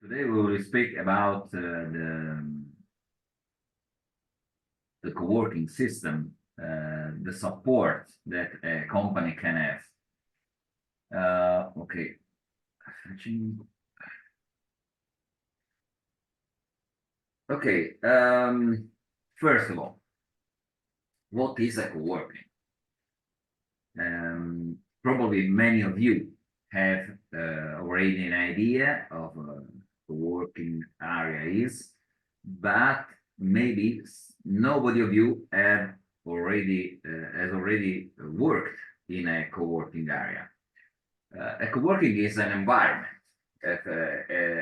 Today we will speak about the co-working system, the support that a company can have. Okay. Okay. First of all, what is a co-working? Probably many of you have already an idea of co-working area is, but maybe nobody of you have already has already worked in a co-working area. A co-working is an environment,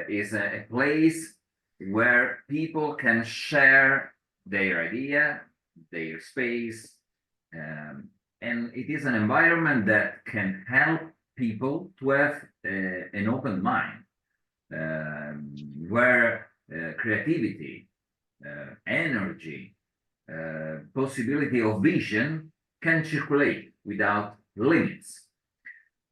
is a place where people can share their idea, their space, and it is an environment that can help people to have an open mind, where creativity, energy, possibility of vision can circulate without limits.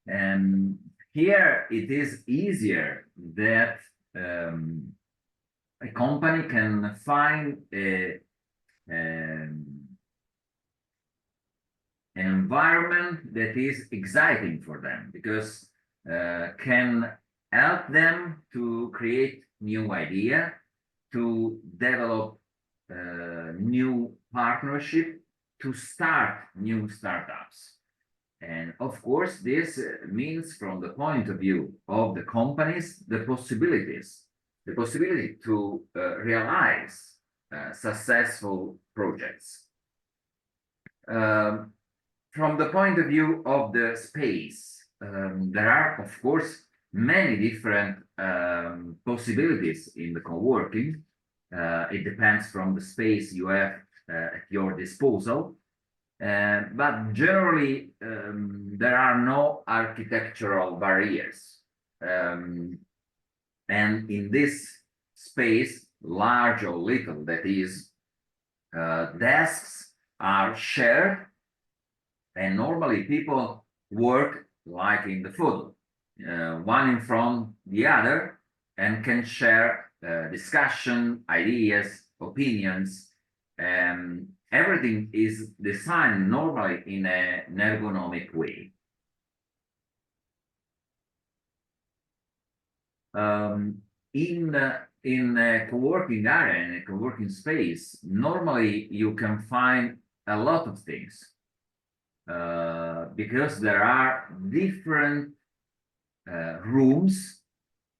And here it is easier that a company can find an environment that is exciting for them, because can help them to create new idea, to develop new partnership, to start new startups. And of course, this means, from the point of view of the companies, the possibility to realize successful projects. From the point of view of the space, there are, of course, many different possibilities in the co-working. It depends from the space you have at your disposal. But generally, there are no architectural barriers. And in this space, large or little, that is, desks are shared, and normally people work like in the photo, one in front the other, and can share discussion, ideas, opinions, and everything is designed normally in an ergonomic way. In a co-working area, in a co-working space, normally you can find a lot of things, because there are different rooms.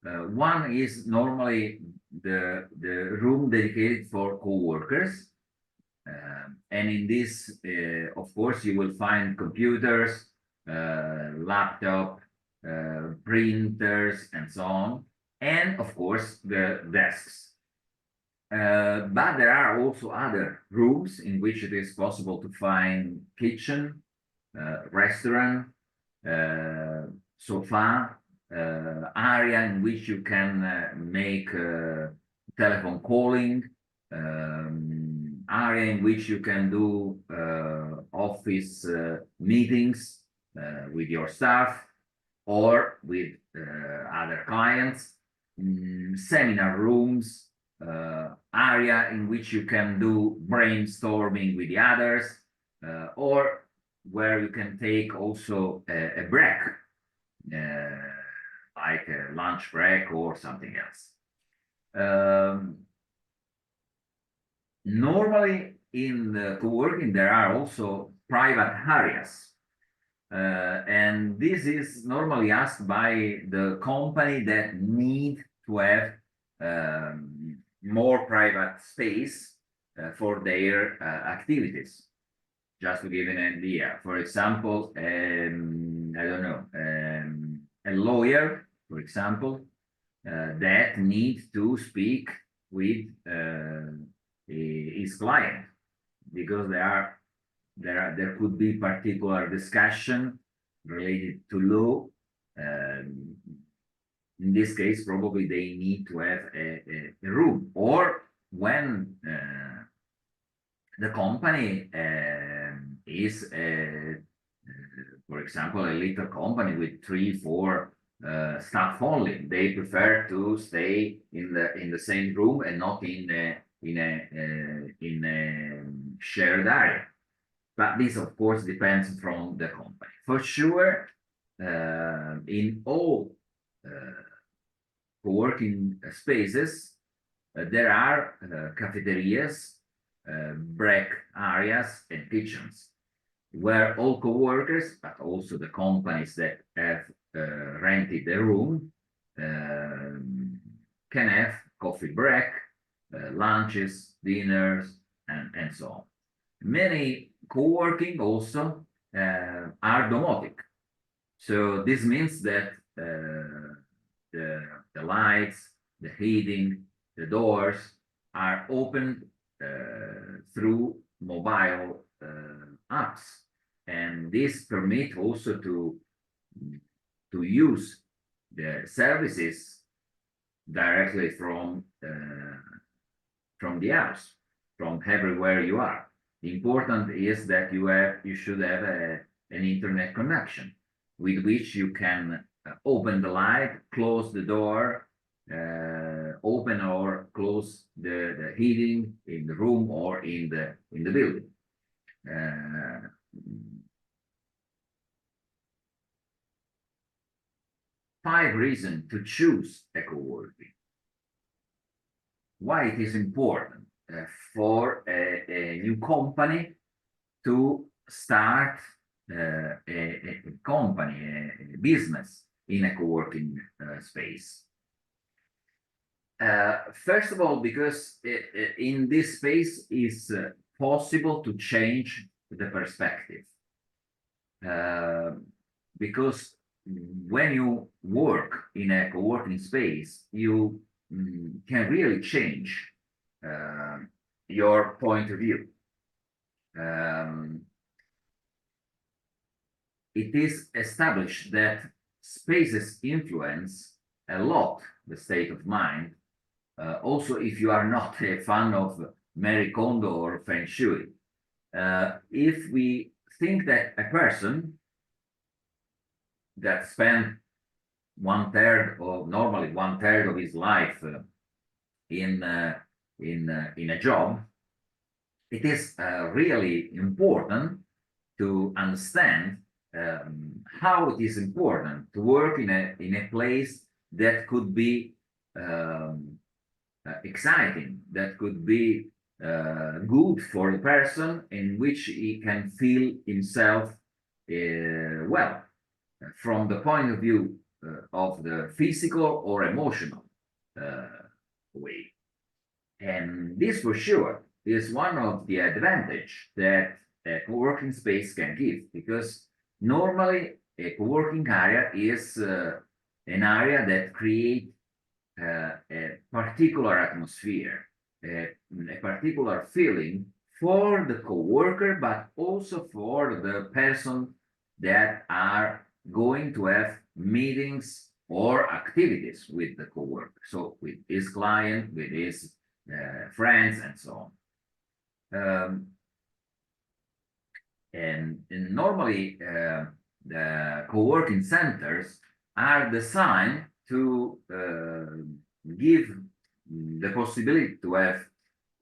One is normally the room dedicated for co-workers. And in this, of course, you will find computers, laptop, printers, and so on. And of course, the desks. But there are also other rooms in which it is possible to find kitchen, restaurant, sofa, area in which you can make telephone calling, area in which you can do office meetings with your staff or with other clients, seminar rooms, area in which you can do brainstorming with the others, or where you can take also a break, like a lunch break or something else. Normally in the co-working there are also private areas, and this is normally asked by the company that need to have more private space for their activities. Just to give an idea, for example, I don't know, a lawyer, for example, that needs to speak with his client, because there could be particular discussion related to law. In this case, probably they need to have a room, or when the company is, for example, a little company with 3, 4 staff only. They prefer to stay in the same room and not in a shared area. But this, of course, depends from the company. For sure, in all co-working spaces, there are cafeterias, break areas, and kitchens where all co-workers, but also the companies that have rented the room, can have coffee break, lunches, dinners, and so on. Many co-working also are domotic. So this means that the lights, the heating, the doors are opened through mobile apps, and this permit also to use the services directly from the house, from everywhere you are. The important is that you should have an internet connection with which you can open the light, close the door, open or close the heating in the room or in the building. Five reasons to choose a co-working. Why it is important for a new company to start a company, a business in a co-working space. First of all, because in this space is possible to change the perspective. Because when you work in a co-working space, you can really change your point of view. It is established that spaces influence a lot the state of mind. Also, if you are not a fan of Marie Kondo or Feng Shui, if we think that a person that spent normally one third of his life in a job, it is really important to understand how it is important to work in a place that could be exciting, that could be good for the person, in which he can feel himself well, from the point of view of the physical or emotional way. And this, for sure, is one of the advantage that a co-working space can give, because normally a co-working area is an area that creates a particular atmosphere, a particular feeling for the co-worker, but also for the person that are going to have meetings or activities with the co-worker. So with his client, with his friends, and so on. And normally, the co-working centers are designed to give the possibility to have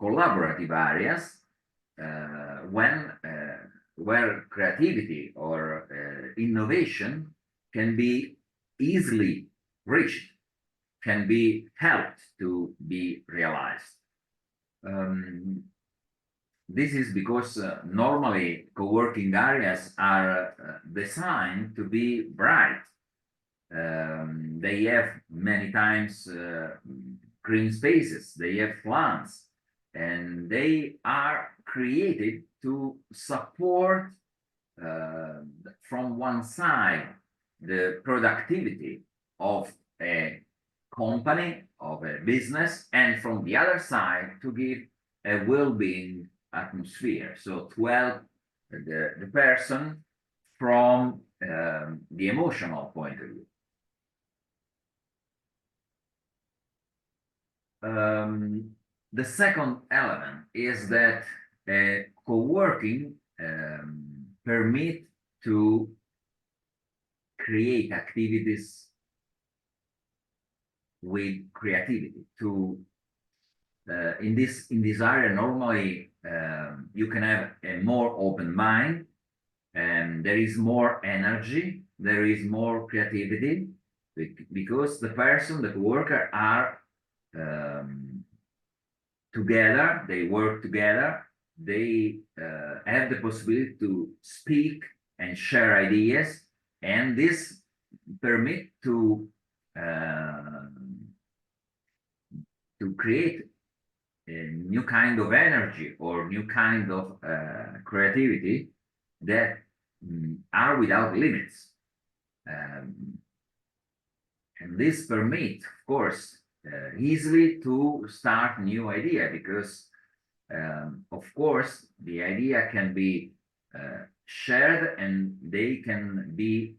collaborative areas where creativity or innovation can be easily reached, can be helped to be realized. This is because normally co-working areas are designed to be bright. They have many times green spaces, they have plants, and they are created to support from one side the productivity of a company, of a business, and from the other side to give a well-being atmosphere. So to help the person from the emotional point of view. The second element is that co-working permit to create activities with creativity. In this area, normally you can have a more open mind, and there is more energy, there is more creativity, because the person, the worker, are together, they work together, they have the possibility to speak and share ideas, and this permit to create a new kind of energy or new kind of creativity that are without limits. And this permit, of course, easily to start new idea, because of course the idea can be shared and they can be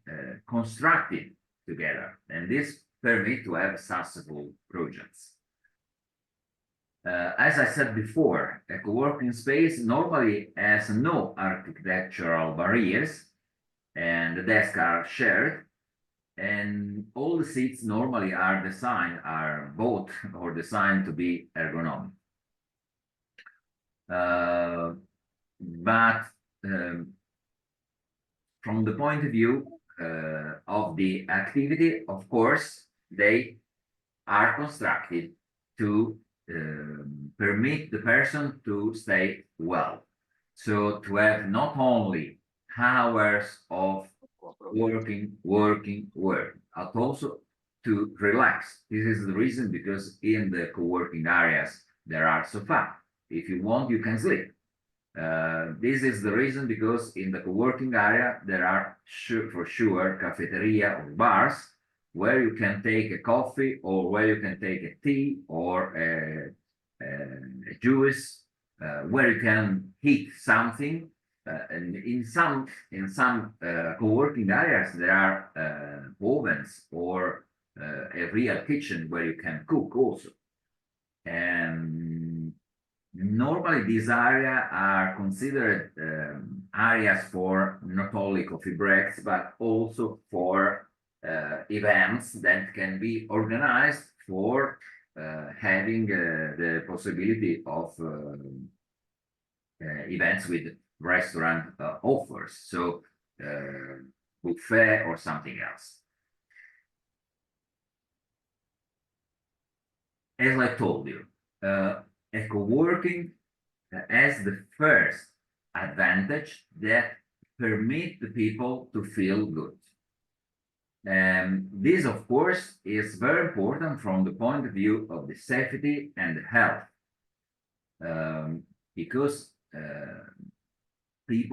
constructed together, and this permit to have successful projects. As I said before, a co-working space normally has no architectural barriers, and the desks are shared, and all the seats normally are bought or designed to be ergonomic. But from the point of view of the activity, of course, they are constructed to permit the person to stay well. So to have not only hours of working, but also to relax. This is the reason, because in the co-working areas there are sofas. If you want, you can sleep. This is the reason, because in the co-working area there are for sure cafeteria or bars where you can take a coffee, or where you can take a tea or a juice, where you can eat something. And in some co-working areas there are ovens or a real kitchen where you can cook also. And normally these areas are considered areas for not only coffee breaks, but also for events that can be organized for having the possibility of events with restaurant offers, so buffet or something else. As I told you, a co-working has the first advantage that permit the people to feel good. And this, of course, is very important from the point of view of the safety and health, because the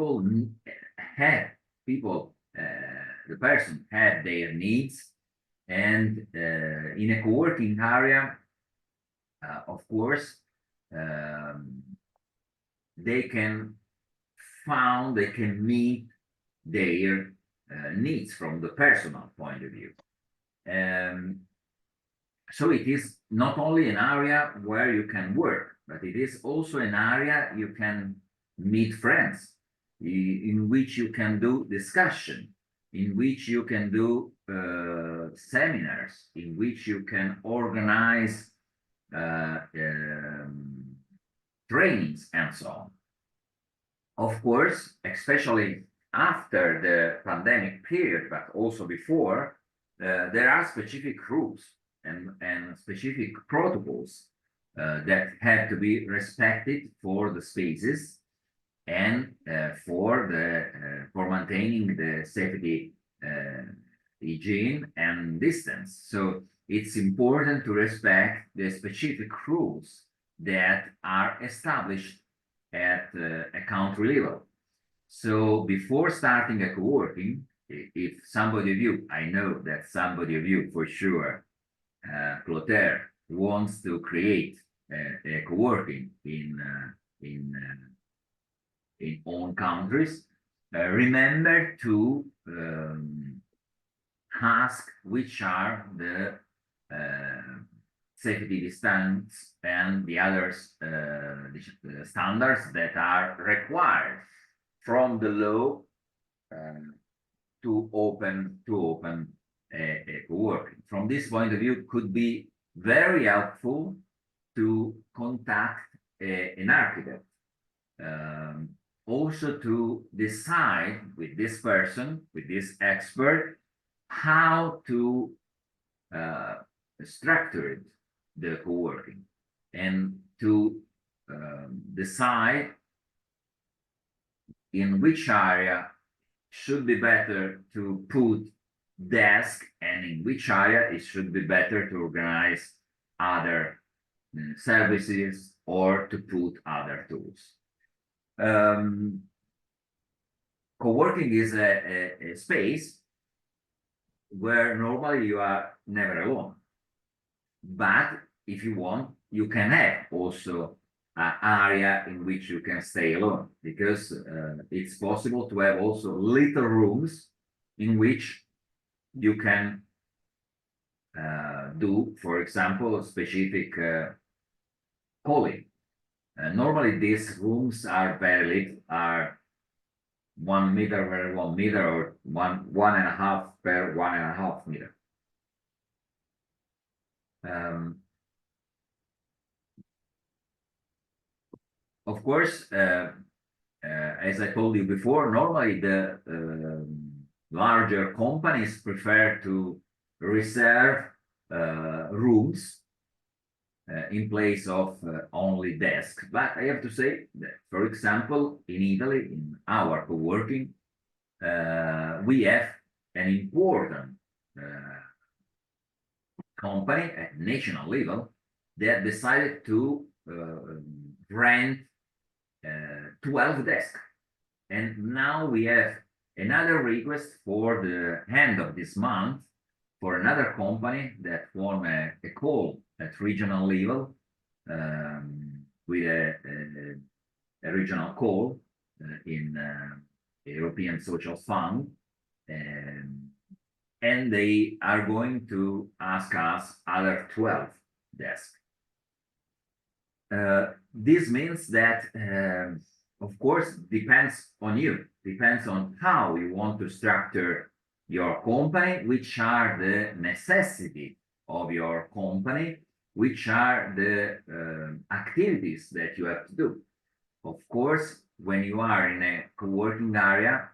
person have their needs, and in a co-working area, of course, they can meet their needs from the personal point of view. So it is not only an area where you can work, but it is also an area you can meet friends, in which you can do discussion, in which you can do seminars, in which you can organize trainings and so on. Of course, especially after the pandemic period, but also before, there are specific rules and specific protocols that have to be respected for the spaces and for maintaining the safety, hygiene and distance. So it's important to respect the specific rules that are established at a country level. So before starting a co-working, if somebody of you, I know that somebody of you for sure, Clotaire, wants to create a co-working in own countries, remember to ask which are the safety distance and the others standards that are required from the law to open a co-working. From this point of view, could be very helpful to contact an architect. Also to decide with this person, with this expert, how to structure the co-working, and to decide in which area should be better to put desk, and in which area it should be better to organize other services or to put other tools. Co-working is a space where normally you are never alone. But if you want, you can have also an area in which you can stay alone, because it's possible to have also little rooms in which you can do, for example, a specific calling. Normally, these rooms are very little, are 1 meter per 1 meter, or one and a half per 1.5 meter. Of course, as I told you before, normally the larger companies prefer to reserve rooms in place of only desk. But I have to say that, for example, in Italy, in our co-working, we have an important company at national level that decided to rent 12 desks. And now we have another request for the end of this month for another company that form a call at regional level, with a regional call in European Social Fund, and they are going to ask us other 12 desks. This means that, of course, depends on you, depends on how you want to structure your company, which are the necessity of your company, which are the activities that you have to do. Of course, when you are in a co-working area,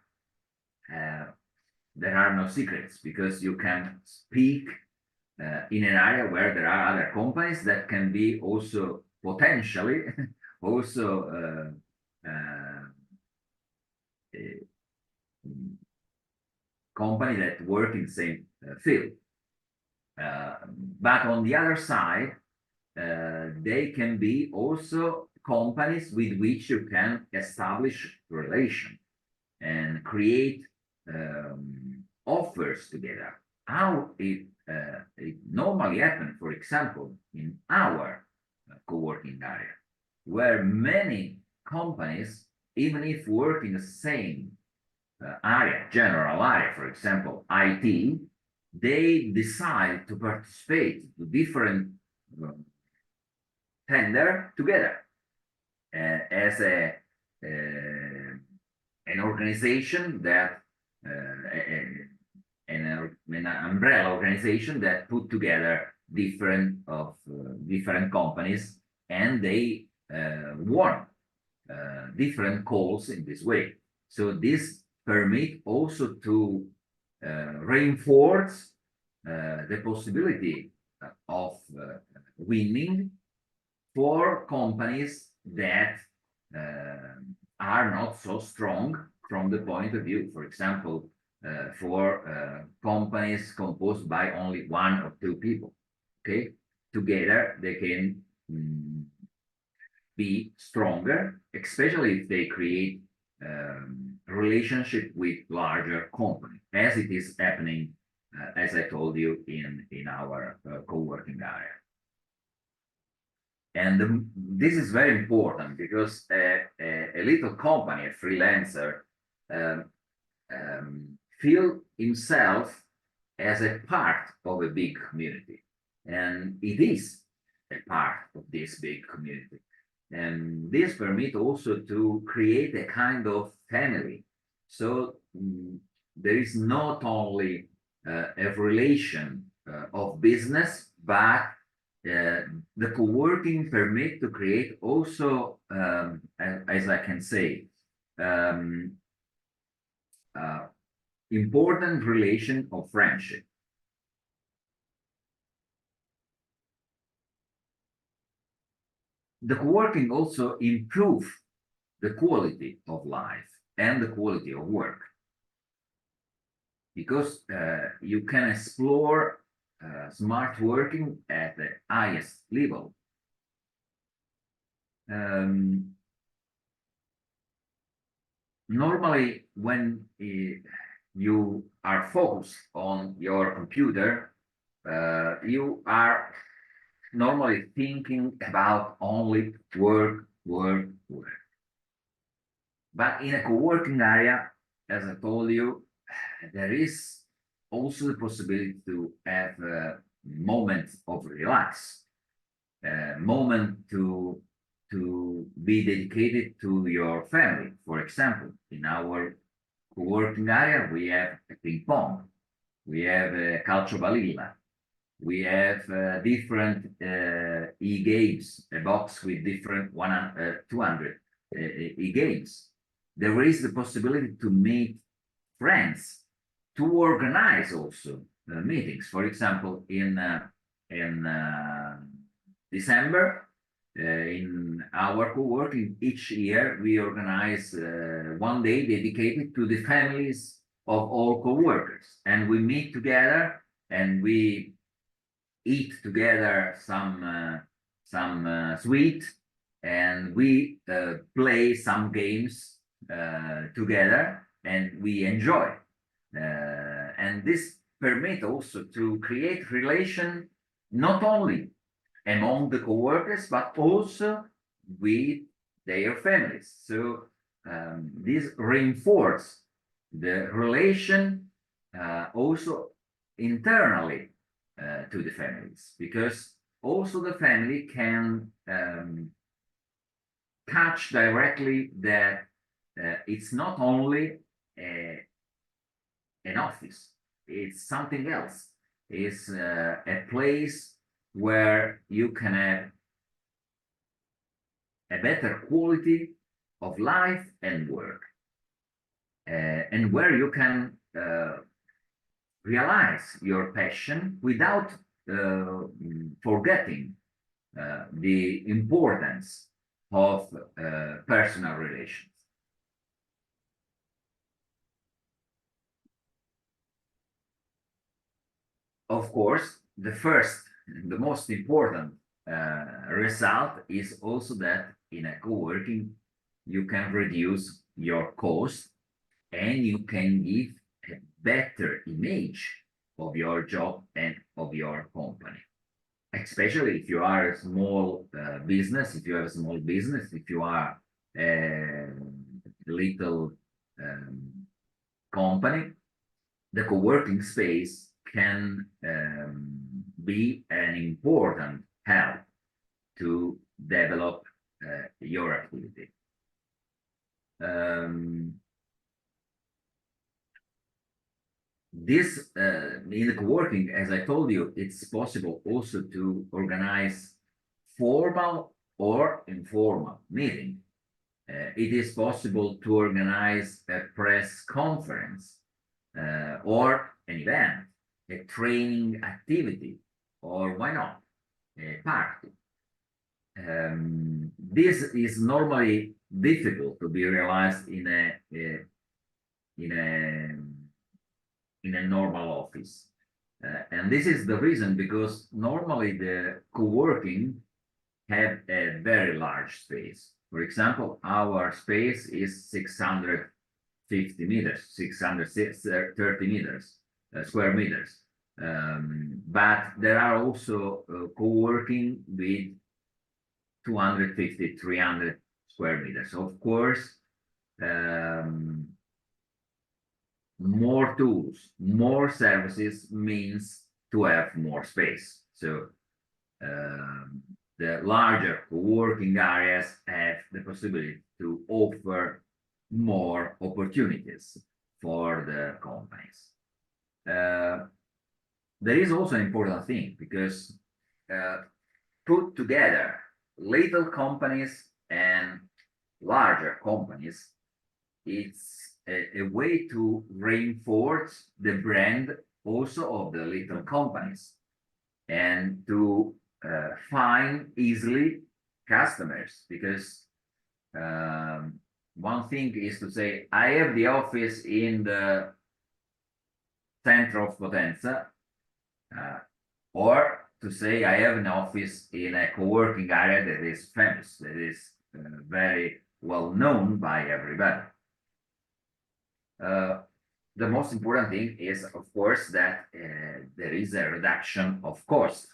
there are no secrets, because you can speak in an area where there are other companies that can be also potentially also company that work in the same field. But on the other side, they can be also companies with which you can establish relation and create offers together. How it normally happens, for example, in our co-working area, where many companies, even if work in the same area, general area, for example, IT, they decide to participate to different tender together as an organization that an umbrella organization that put together different companies, and they won different calls in this way. So this permit also to reinforce the possibility of winning for companies that are not so strong from the point of view, for example, for companies composed by only 1 or 2 people. Okay, together they can be stronger, especially if they create relationship with larger company, as it is happening, as I told you, in our co-working area. And this is very important, because a little company, a freelancer, feel himself as a part of a big community, and it is a part of this big community. And this permit also to create a kind of family. So there is not only a relation of business, but the co-working permit to create also, as I can say, um, uh, important relation of friendship. The co-working also improve the quality of life and the quality of work, because you can explore smart working at the highest level. Normally, when you are focused on your computer, you are normally thinking about only work, work, work. But in a co-working area, as I told you, there is also the possibility to have a moment of relax, a moment to be dedicated to your family. For example, in our co-working area, we have a ping pong, we have a calcio balilla, we have different e-games, a box with different 200 e-games. There is the possibility to meet friends, to organize also meetings. For example, in December, in our co-working, each year we organize one day dedicated to the families of all co-workers, and we meet together and we eat together some sweet, and we play some games together, and we enjoy. And this permit also to create relation not only among the co-workers, but also with their families. So this reinforce the relation also internally to the families, because also the family can touch directly that it's not only an office, it's something else. It's a place where you can have a better quality of life and work, and where you can realize your passion without forgetting the importance of personal relations. Of course, the most important result is also that in a co-working, you can reduce your cost and you can give a better image of your job and of your company. Especially if you are a small business, if you have a small business, if you are a little company, the co-working space can be an important help to develop your activity. This in the co-working, as I told you, it's possible also to organize formal or informal meeting. It is possible to organize a press conference or an event, a training activity, or why not, a party. This is normally difficult to be realized in a normal office. And this is the reason, because normally the co-working have a very large space. For example, our space is 650 meters, 630 meters, square meters. But there are also co-working with 250, 300 square meters. Of course, more tools, more services means to have more space. So the larger working areas have the possibility to offer more opportunities for the companies. There is also an important thing, because put together little companies and larger companies, it's a way to reinforce the brand also of the little companies and to find easily customers, because one thing is to say, I have the office in the center of Potenza, or to say I have an office in a co-working area that is famous, that is very well known by everybody. The most important thing is, of course, that there is a reduction of cost.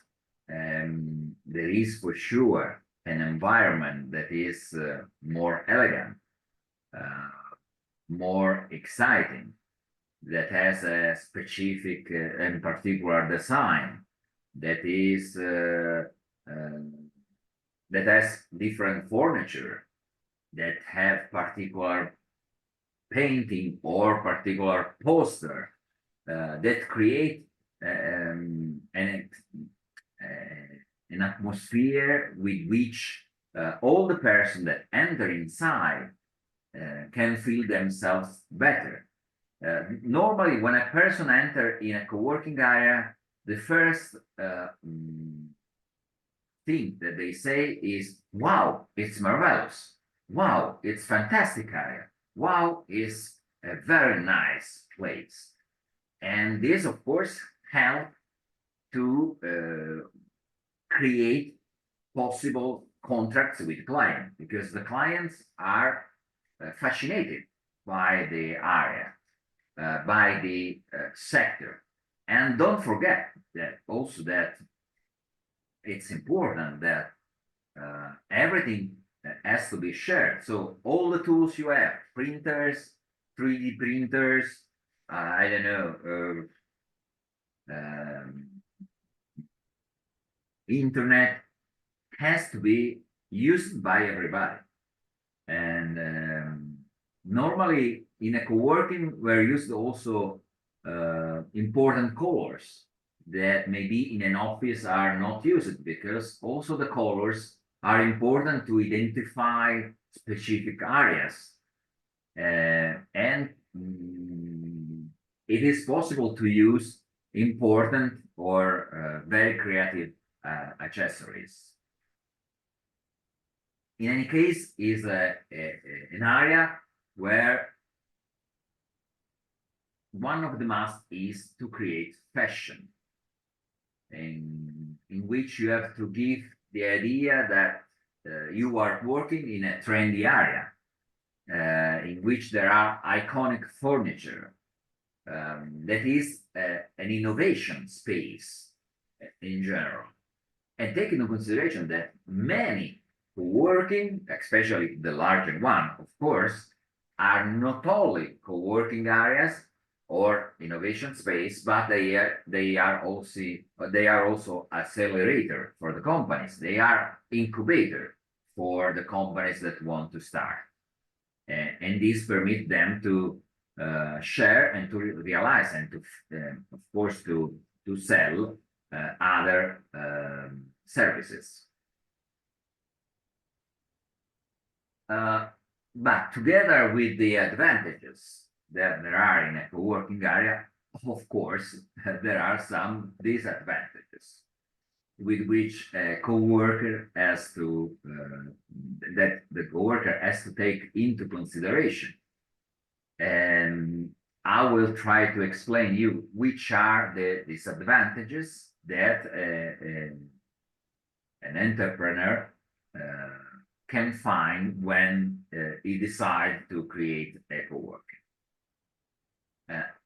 And there is for sure an environment that is more elegant, more exciting, that has a specific and particular design, that is that has different furniture, that have particular painting or particular poster, that create an atmosphere with which all the person that enter inside can feel themselves better. Normally, when a person enter in a co-working area, the first thing that they say is, wow, it's marvelous. Wow, it's fantastic area. Wow, it's a very nice place. And this, of course, help to create possible contracts with clients, because the clients are fascinated by the area, by the sector. And don't forget that also that it's important that everything has to be shared. So all the tools you have, printers, 3D printers, I don't know, internet, has to be used by everybody. And normally in a co-working, we're used also important colors that maybe in an office are not used, because also the colors are important to identify specific areas. And it is possible to use important or very creative accessories. In any case, is an area where one of the must is to create fashion, in which you have to give the idea that you are working in a trendy area, in which there are iconic furniture, that is an innovation space in general. And take into consideration that many co-working, especially the larger one, of course, are not only co-working areas or innovation space, but they are also accelerator for the companies. They are incubator for the companies that want to start, and this permit them to share and to realize and to of course to sell other services. But together with the advantages that there are in a co-working area, of course, there are some disadvantages with which a co-worker has to that the co-worker has to take into consideration. And I will try to explain you which are the disadvantages that an entrepreneur can find when he decides to create a co-working.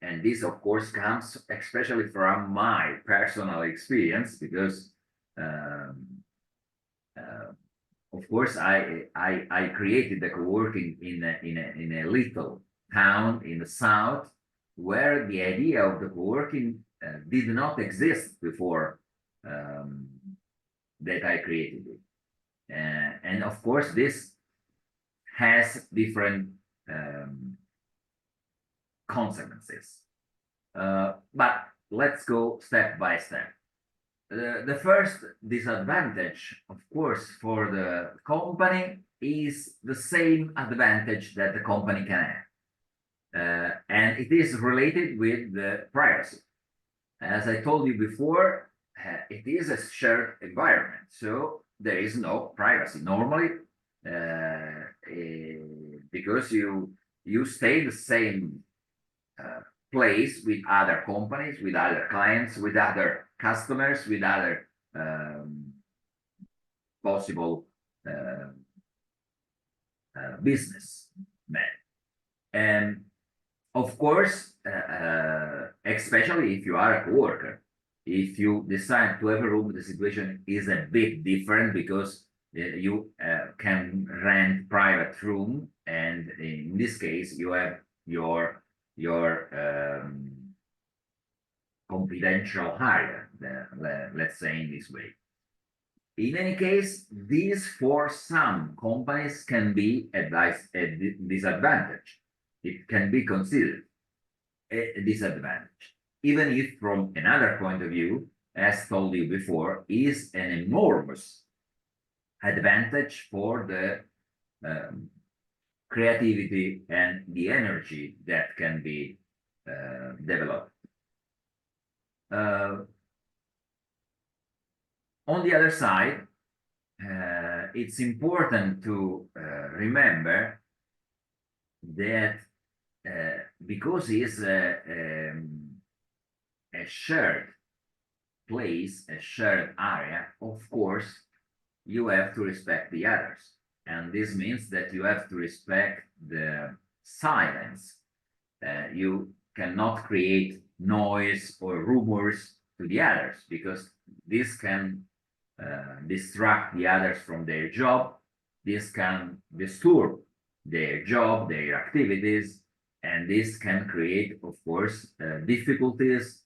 And this, of course, comes especially from my personal experience, because, of course, I created the co-working in a little town in the south, where the idea of the co-working did not exist before that I created it. And of course, this has different consequences. But let's go step by step. The first disadvantage, of course, for the company is the same advantage that the company can have. And it is related with the privacy. As I told you before, it is a shared environment, so there is no privacy normally, because you stay the same place with other companies, with other clients, with other customers, with other possible businessmen. And of course, especially if you are a coworker, if you decide to have a room, the situation is a bit different because you can rent private room, and in this case, you have your confidential area, let's say in this way. In any case, this for some companies can be a disadvantage. It can be considered a disadvantage, even if from another point of view, as told you before, is an enormous advantage for the creativity and the energy that can be developed. On the other side, it's important to remember that because it's a shared place, a shared area, of course, you have to respect the others. And this means that you have to respect the silence. You cannot create noise or rumors to the others, because this can distract the others from their job. This can disturb their job, their activities, and this can create, of course, difficulties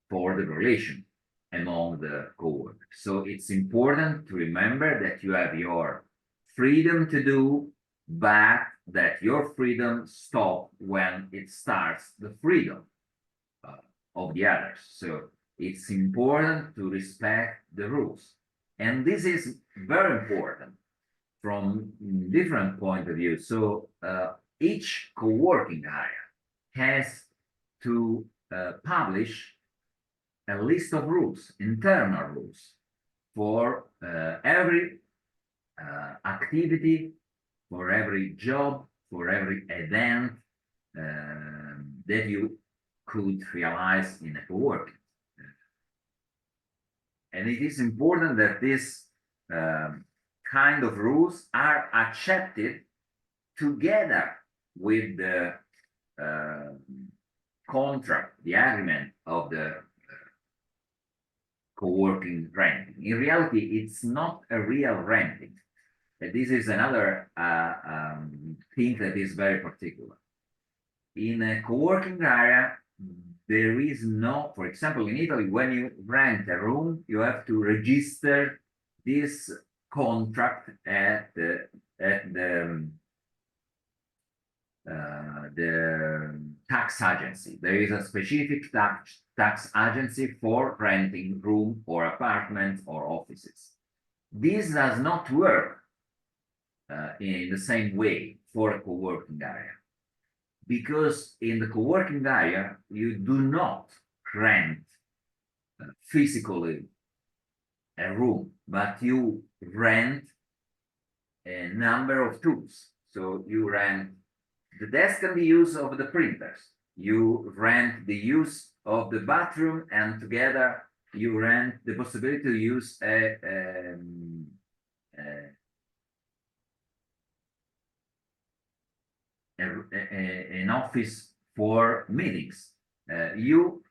for the relation among the co-workers. So it's important to remember that you have your freedom to do, but that your freedom stops when it starts the freedom of the others. So it's important to respect the rules. And this is very important from different point of view. So each co-working area has to publish a list of rules, internal rules, for every activity, for every job, for every event that you could realize in a co-working. And it is important that this kind of rules are accepted together with the contract, the agreement of the co-working renting. In reality, it's not a real renting. This is another thing that is very particular. In a co-working area, there is no, for example, in Italy, when you rent a room, you have to register this contract at the tax agency. There is a specific tax agency for renting room or apartments or offices. This does not work in the same way for a co-working area, because in the co-working area, you do not rent physically a room, but you rent a number of tools. So you rent the desk and the use of the printers. You rent the use of the bathroom, and together you rent the possibility to use an office for meetings. You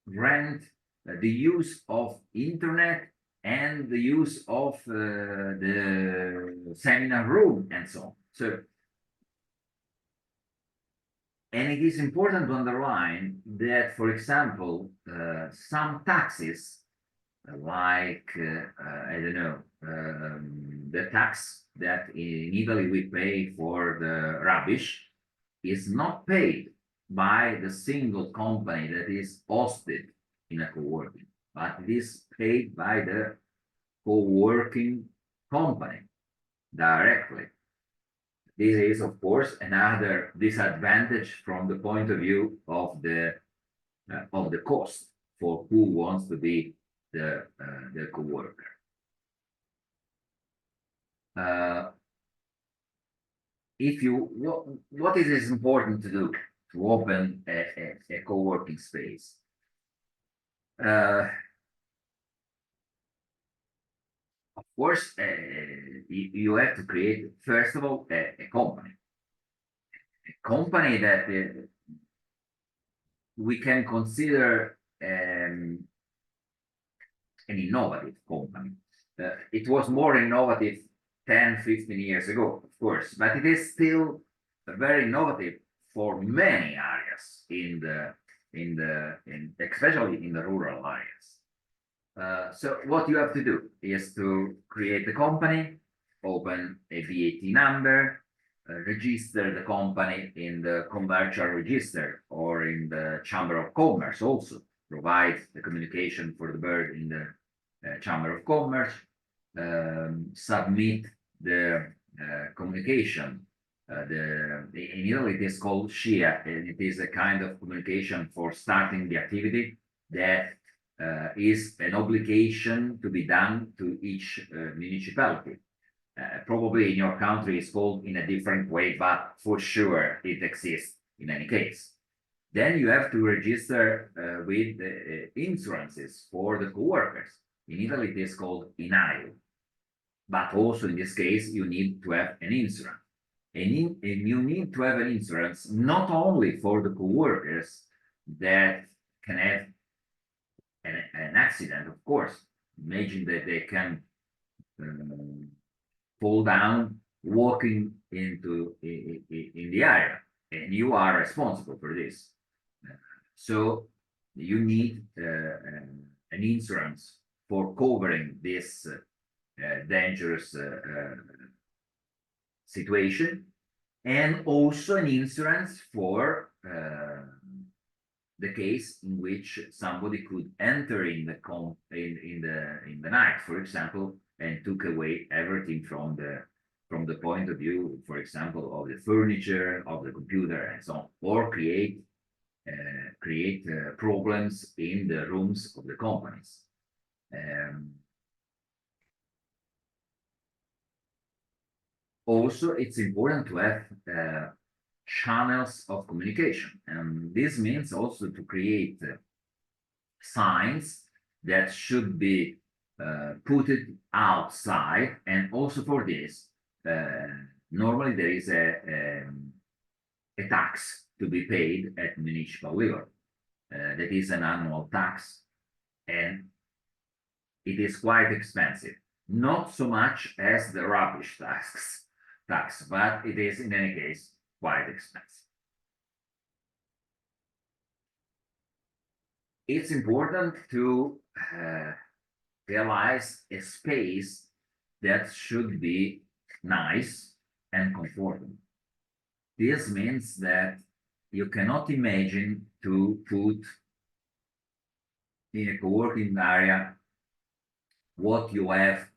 rent the use of internet and the use of the seminar room and so on. So, and it is important to underline that, for example, some taxes, like, I don't know, the tax that in Italy we pay for the rubbish is not paid by the single company that is hosted in a co-working, but it is paid by the co-working company directly. This is, of course, another disadvantage from the point of view of the cost for who wants to be the co-worker. If you what it is important to do to open a co-working space? Of course, you have to create, first of all, a company that we can consider an innovative company. It was more innovative 10, 15 years ago, of course, but it is still very innovative for many areas especially in the rural areas. So what you have to do is to create the company, open a VAT number, register the company in the commercial register or in the Chamber of Commerce, also provide the communication for the bird in the Chamber of Commerce, submit the communication. In Italy, it is called SCIA, and it is a kind of communication for starting the activity that is an obligation to be done to each municipality. Probably in your country it's called in a different way, but for sure it exists in any case. Then you have to register with insurances for the co-workers. In Italy it is called INAIL, but also in this case you need to have an insurance. And you need to have an insurance not only for the co-workers that can have an accident, of course. Imagine that they can fall down walking in the area, and you are responsible for this. So you need an insurance for covering this dangerous situation, and also an insurance for the case in which somebody could enter in the night, for example, and took away everything from the point of view, for example, of the furniture, of the computer, and so on, or create problems in the rooms of the companies. Also, it's important to have channels of communication, and this means also to create signs that should be put it outside. And also for this, normally there is a tax to be paid at municipal level. That is an annual tax, and it is quite expensive. Not so much as the rubbish tax, but it is in any case quite expensive. It's important to realize a space that should be nice and comfortable. This means that you cannot imagine to put in a co-working area what you have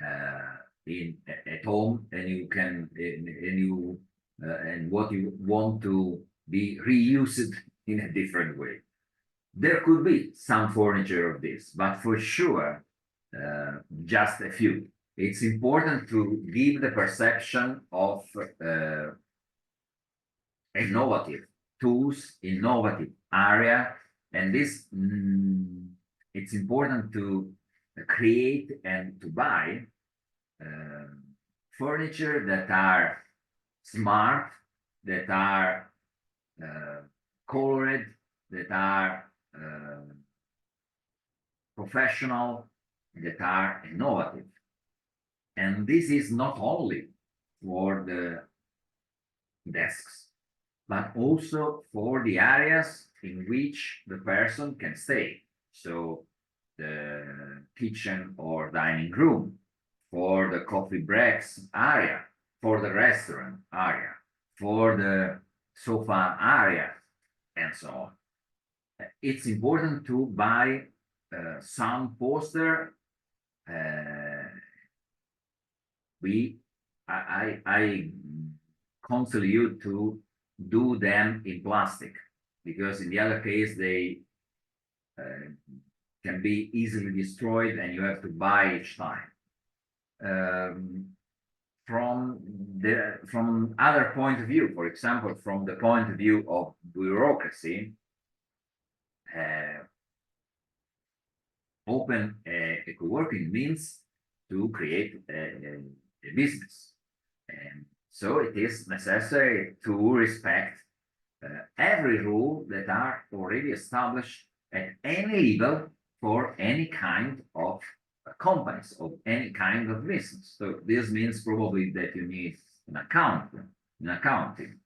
at home, and you can and what you want to be reused in a different way. There could be some furniture of this, but for sure just a few. It's important to give the perception of innovative tools, innovative area, and this it's important to create and to buy furniture that are smart, that are colored, that are professional, that are innovative. And this is not only for the desks, but also for the areas in which the person can stay. So the kitchen or dining room, for the coffee breaks area, for the restaurant area, for the sofa area, and so on. it's important to buy some poster. I counsel you to do them in plastic, because in the other case they can be easily destroyed and you have to buy each time. From other point of view, for example, from the point of view of bureaucracy, open a co-working means to create a business, and so it is necessary to respect every rule that are already established at any level for any kind of companies, of any kind of business. So this means probably that you need an accountant, an accounting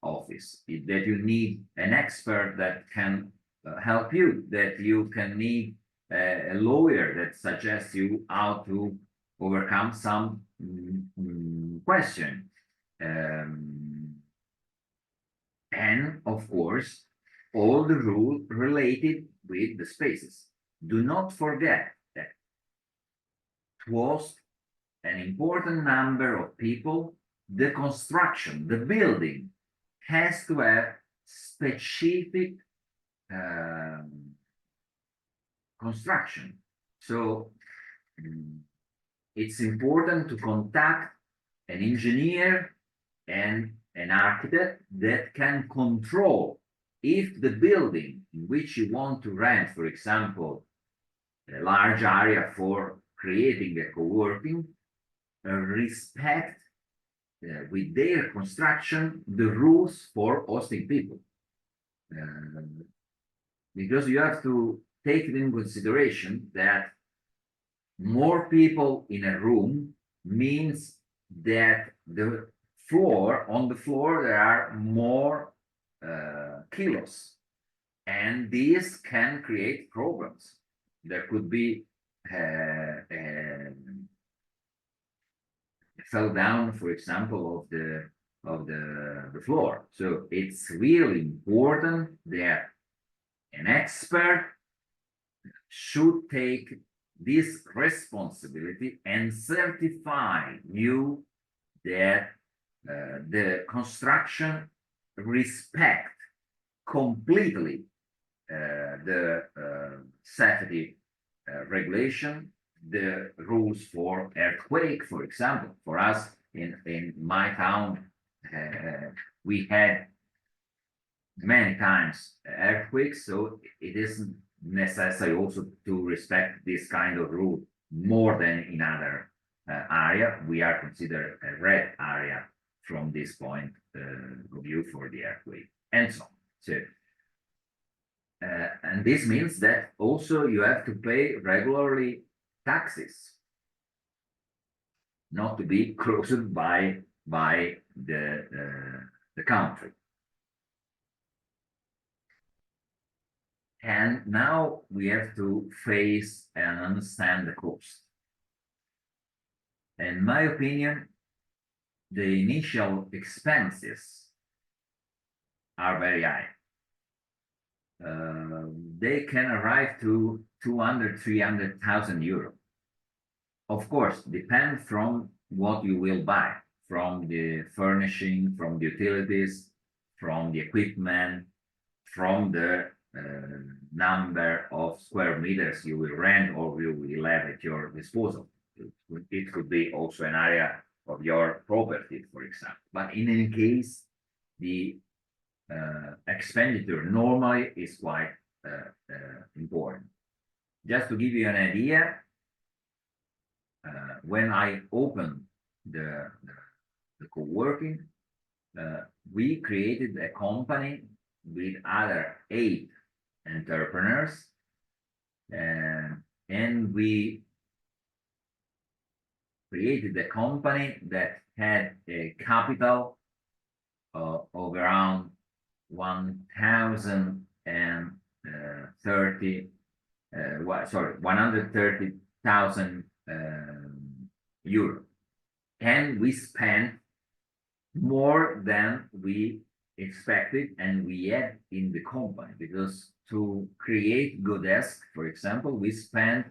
office, that you need an expert that can help you, that you can need a lawyer that suggests you how to overcome some question. And of course, all the rules related with the spaces. Do not forget that to host an important number of people, the construction, the building has to have specific construction. So it's important to contact an engineer and an architect that can control if the building in which you want to rent, for example, a large area for creating a co-working, respect with their construction the rules for hosting people. Because you have to take in consideration that more people in a room means that the floor, on the floor, there are more kilos, and these can create problems. There could be fell down, for example, of the floor. So it's really important that an expert should take this responsibility and certify you that the construction respect completely the safety regulation, the rules for earthquake, for example. For us in my town, we had many times earthquakes, so it isn't necessary also to respect this kind of rule more than in other area. We are considered a red area from this point of view for the earthquake, and so on. So, and this means that also you have to pay regularly taxes, not to be closed by the country. And now we have to face and understand the cost. In my opinion, the initial expenses are very high. They can arrive to 200, 300,000 euros. Of course, depend from what you will buy, from the furnishing, from the utilities, from the equipment, from the number of square meters you will rent or you will have at your disposal. It could be also an area of your property, for example. But in any case, the expenditure normally is quite important. Just to give you an idea, when I opened the co-working, we created a company with other 8 entrepreneurs, and we created a company that had a capital of around 130,000 euro, and we spent more than we expected and we had in the company, because to create Godesk, for example, we spent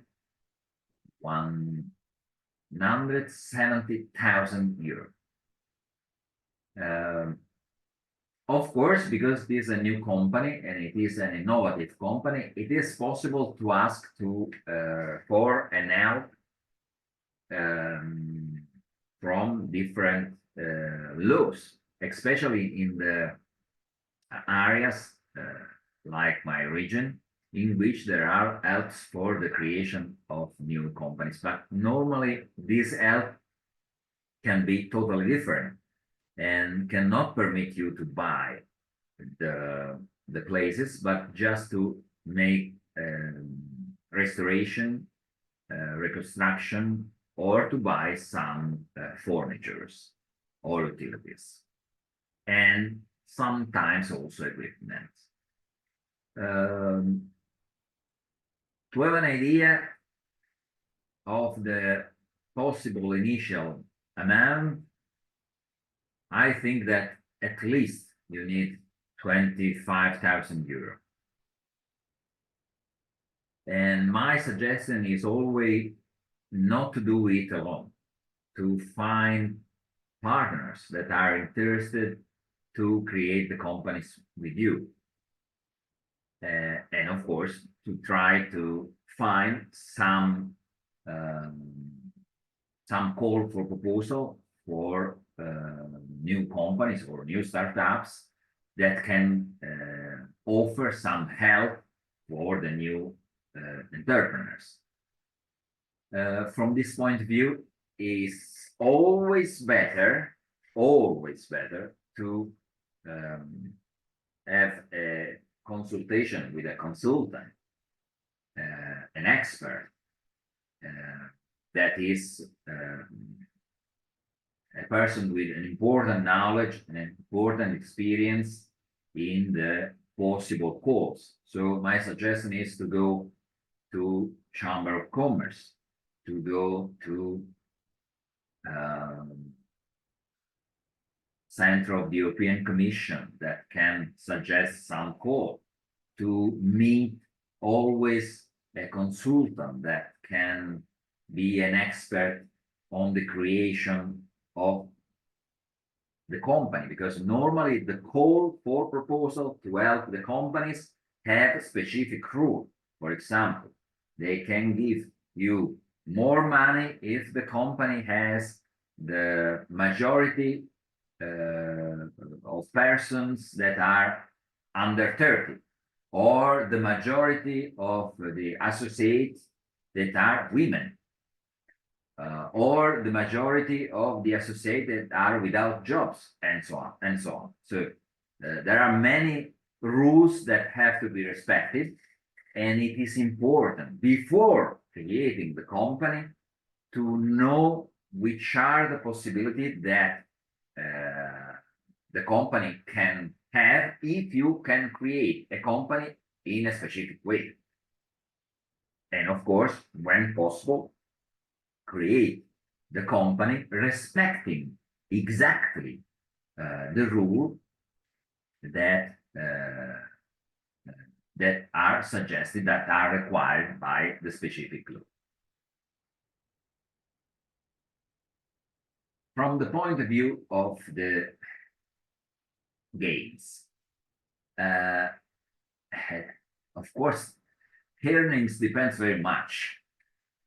170,000 euros. Of course, because this is a new company and it is an innovative company, it is possible to ask for an help from different laws, especially in the areas like my region, in which there are helps for the creation of new companies. But normally, this help can be totally different and cannot permit you to buy the places, but just to make restoration, reconstruction, or to buy some furnitures or utilities, and sometimes also equipment. To have an idea of the possible initial amount, I think that at least you need 25,000 euros. And my suggestion is always not to do it alone, to find partners that are interested to create the companies with you. And of course, to try to find some call for proposal for new companies or new startups that can offer some help for the new entrepreneurs. From this point of view, it's always better to have a consultation with a consultant, an expert that is a person with an important knowledge and an important experience in the possible cause. So my suggestion is to go to Chamber of Commerce, to go to Center of the European Commission that can suggest some call, to meet always a consultant that can be an expert on the creation of the company, because normally the call for proposal to help the companies have a specific rule. For example, they can give you more money if the company has the majority of persons that are under 30, or the majority of the associates that are women, or the majority of the associates that are without jobs, and so on and so on. So there are many rules that have to be respected, and it is important before creating the company to know which are the possibilities that the company can have if you can create a company in a specific way. And of course, when possible, create the company respecting exactly the rule that that are suggested, that are required by the specific law. From the point of view of the gains, of course, earnings depends very much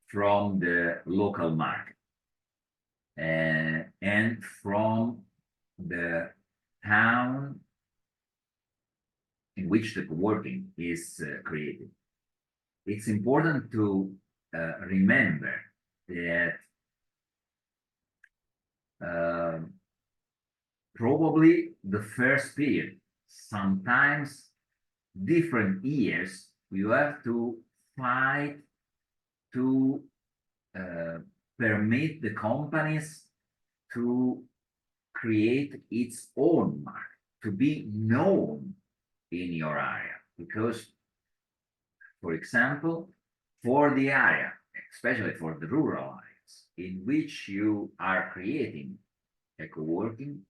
from the local market and from the town in which the co-working is created. It's important to remember that probably the first period, sometimes different years, you have to fight to permit the companies to create its own market, to be known in your area. Because, for example, for the area, especially for the rural areas, in which you are creating a co-working,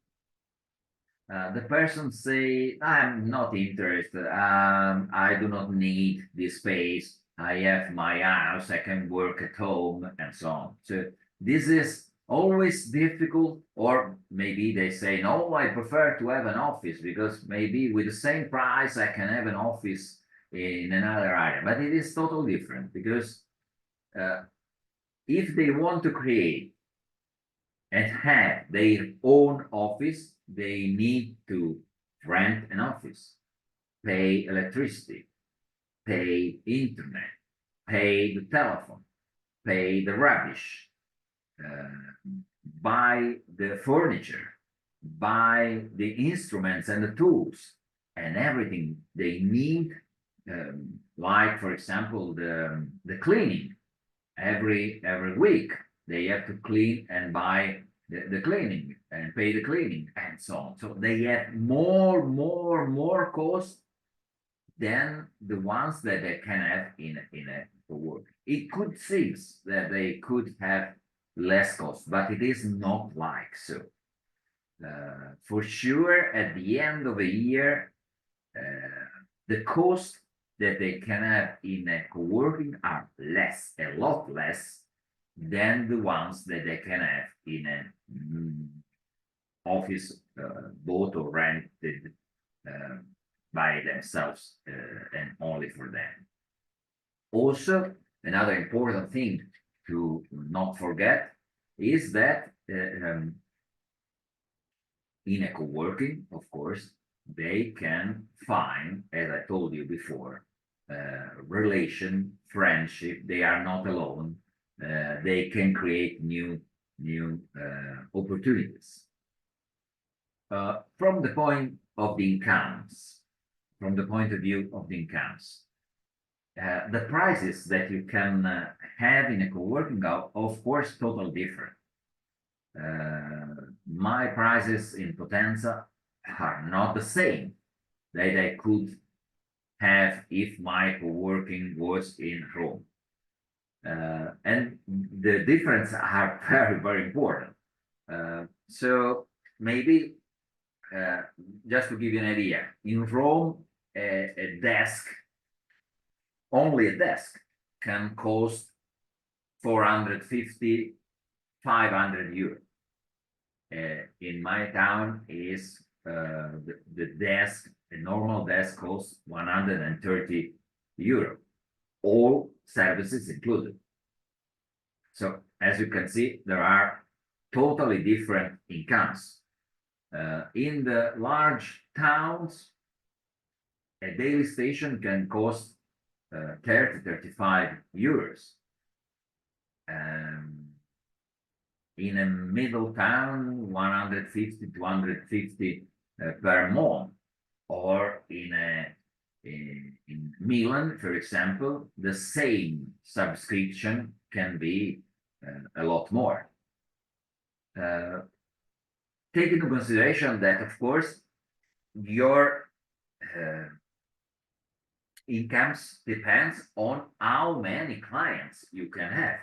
The person say, I'm not interested. I do not need this space. I have my house. I can work at home and so on. So this is always difficult. Or maybe they say, no, I prefer to have an office because maybe with the same price, I can have an office in another area. But it is totally different because uh, if they want to create and have their own office, they need to rent an office, pay electricity, pay internet, pay the telephone, pay the rubbish, buy the furniture, buy the instruments and the tools and everything they need, like for example the cleaning every week they have to clean and buy the cleaning and pay the cleaning and so on. So they have more cost than the ones that they can have in a work. It could seem that they could have less cost, but it is not like so. For sure, at the end of the year, the cost that they can have in a co-working are less, a lot less than the ones that they can have in an office bought or rented by themselves and only for them. Also, another important thing to not forget is that in a co-working, of course, they can find, as I told you before, relation, friendship. They are not alone. They can create new opportunities. From the point of the incomes, from the point of view of the incomes, the prices that you can have in a co-working are, of course, totally different. My prices in Potenza are not the same that I could have if my co-working was in Rome. And the difference are very important. So maybe just to give you an idea, in Rome, a desk, only a desk, can cost 450, 500 euros. In my town is the desk, a normal desk costs 130 euro, all services included. So as you can see, there are totally different incomes. In the large towns, a daily station can cost 30, 35 euros. In a middle town, 150, 250 per month. Or in Milan, for example, the same subscription can be a lot more. Take into consideration that, of course, your incomes depends on how many clients you can have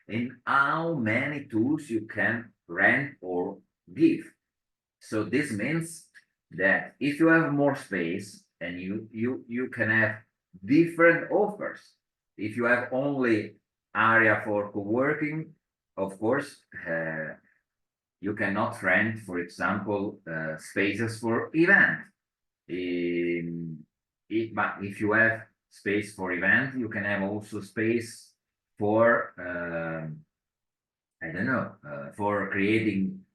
and how many tools you can rent or give. So this means that if you have more space and you can have different offers. If you have only area for co-working, of course, you cannot rent, for example, spaces for event. But if you have space for event, you can have also space for I don't know, for creating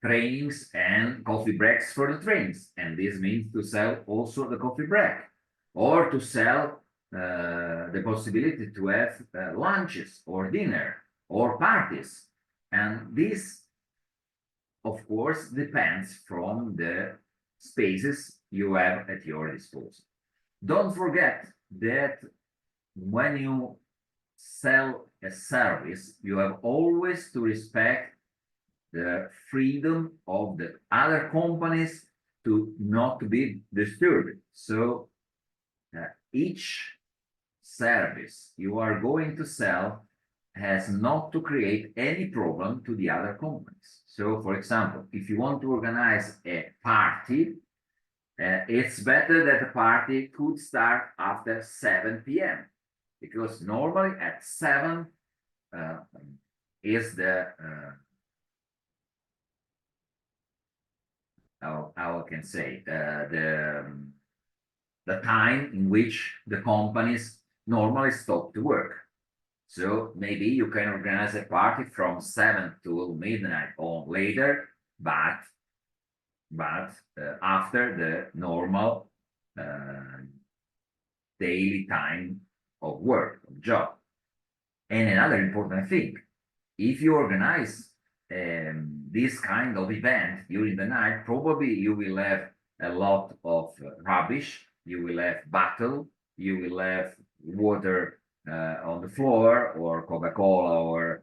trainings and coffee breaks for the trains. And this means to sell also the coffee break or to sell the possibility to have lunches or dinner or parties. And this, of course, depends from the spaces you have at your disposal. Don't forget that when you sell a service, you have always to respect the freedom of the other companies to not be disturbed. So each service you are going to sell has not to create any problem to the other companies. So, for example, if you want to organize a party, it's better that the party could start after 7 p.m. because normally at 7 is the how I can say the time in which the companies normally stop to work. So maybe you can organize a party from 7 to midnight or later, but after the normal daily time of work, of job. And another important thing, if you organize this kind of event during the night, probably you will have a lot of rubbish, you will have battle, you will have water on the floor, or Coca-Cola, or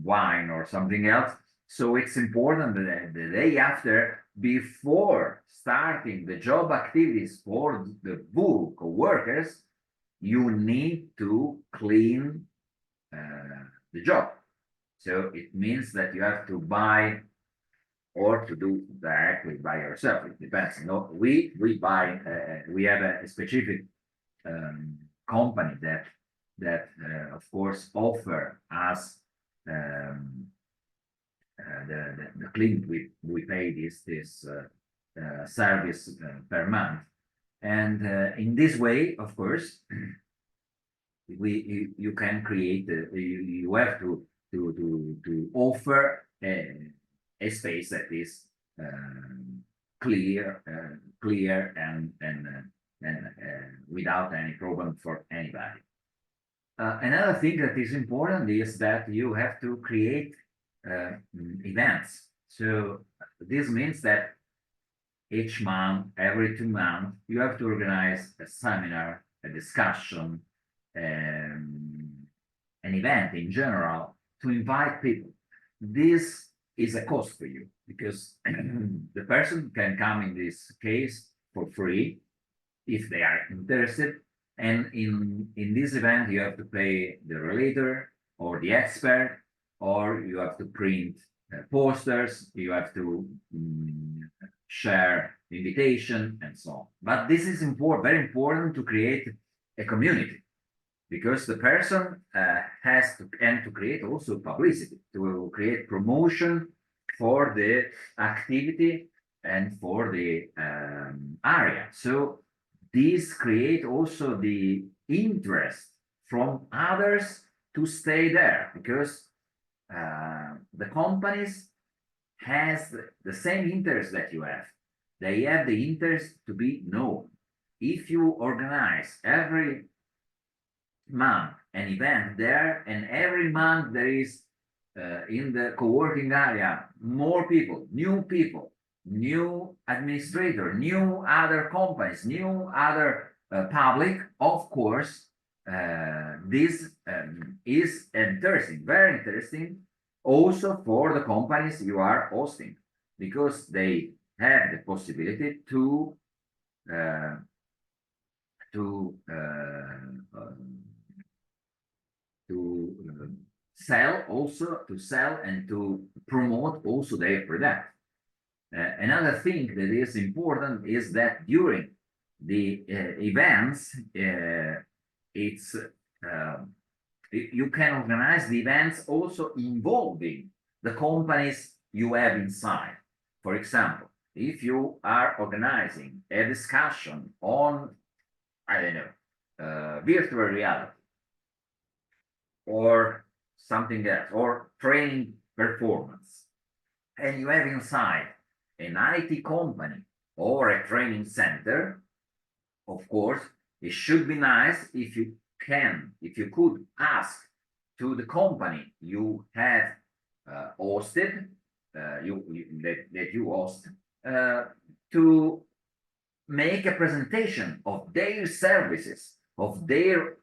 wine, or something else. So it's important that the day after, before starting the job activities for the bulk of workers, you need to clean the job. So it means that you have to buy or to do directly by yourself. It depends. No, we buy. We have a specific company that of course offer us the clinic. We pay this service per month, and in this way, of course, you can create. You have to offer a space that is clear and without any problem for anybody. Another thing that is important is that you have to create events. So this means that each month, every 2 months, you have to organize a seminar, a discussion, an event in general to invite people. This is a cost for you because the person can come in this case for free if they are interested. And in this event, you have to pay the relator or the expert, or you have to print posters, you have to share invitation and so on. But this is very important to create a community, because the person has to create also publicity, to create promotion for the activity and for the area. So these create also the interest from others to stay there, because the companies has the same interest that you have. They have the interest to be known. If you organize every month an event there, and every month there is in the co-working area more people, new administrator, new other companies, new other public, of course, this is interesting, very interesting, also for the companies you are hosting, because they have the possibility to sell and to promote also their product. Another thing that is important is that during the events, you can organize the events also involving the companies you have inside. For example, if you are organizing a discussion on, I don't know, virtual reality or something else, or training performance, and you have inside an IT company or a training center, of course, it should be nice if you could ask to the company you have hosted, that you host, to make a presentation of their services, of their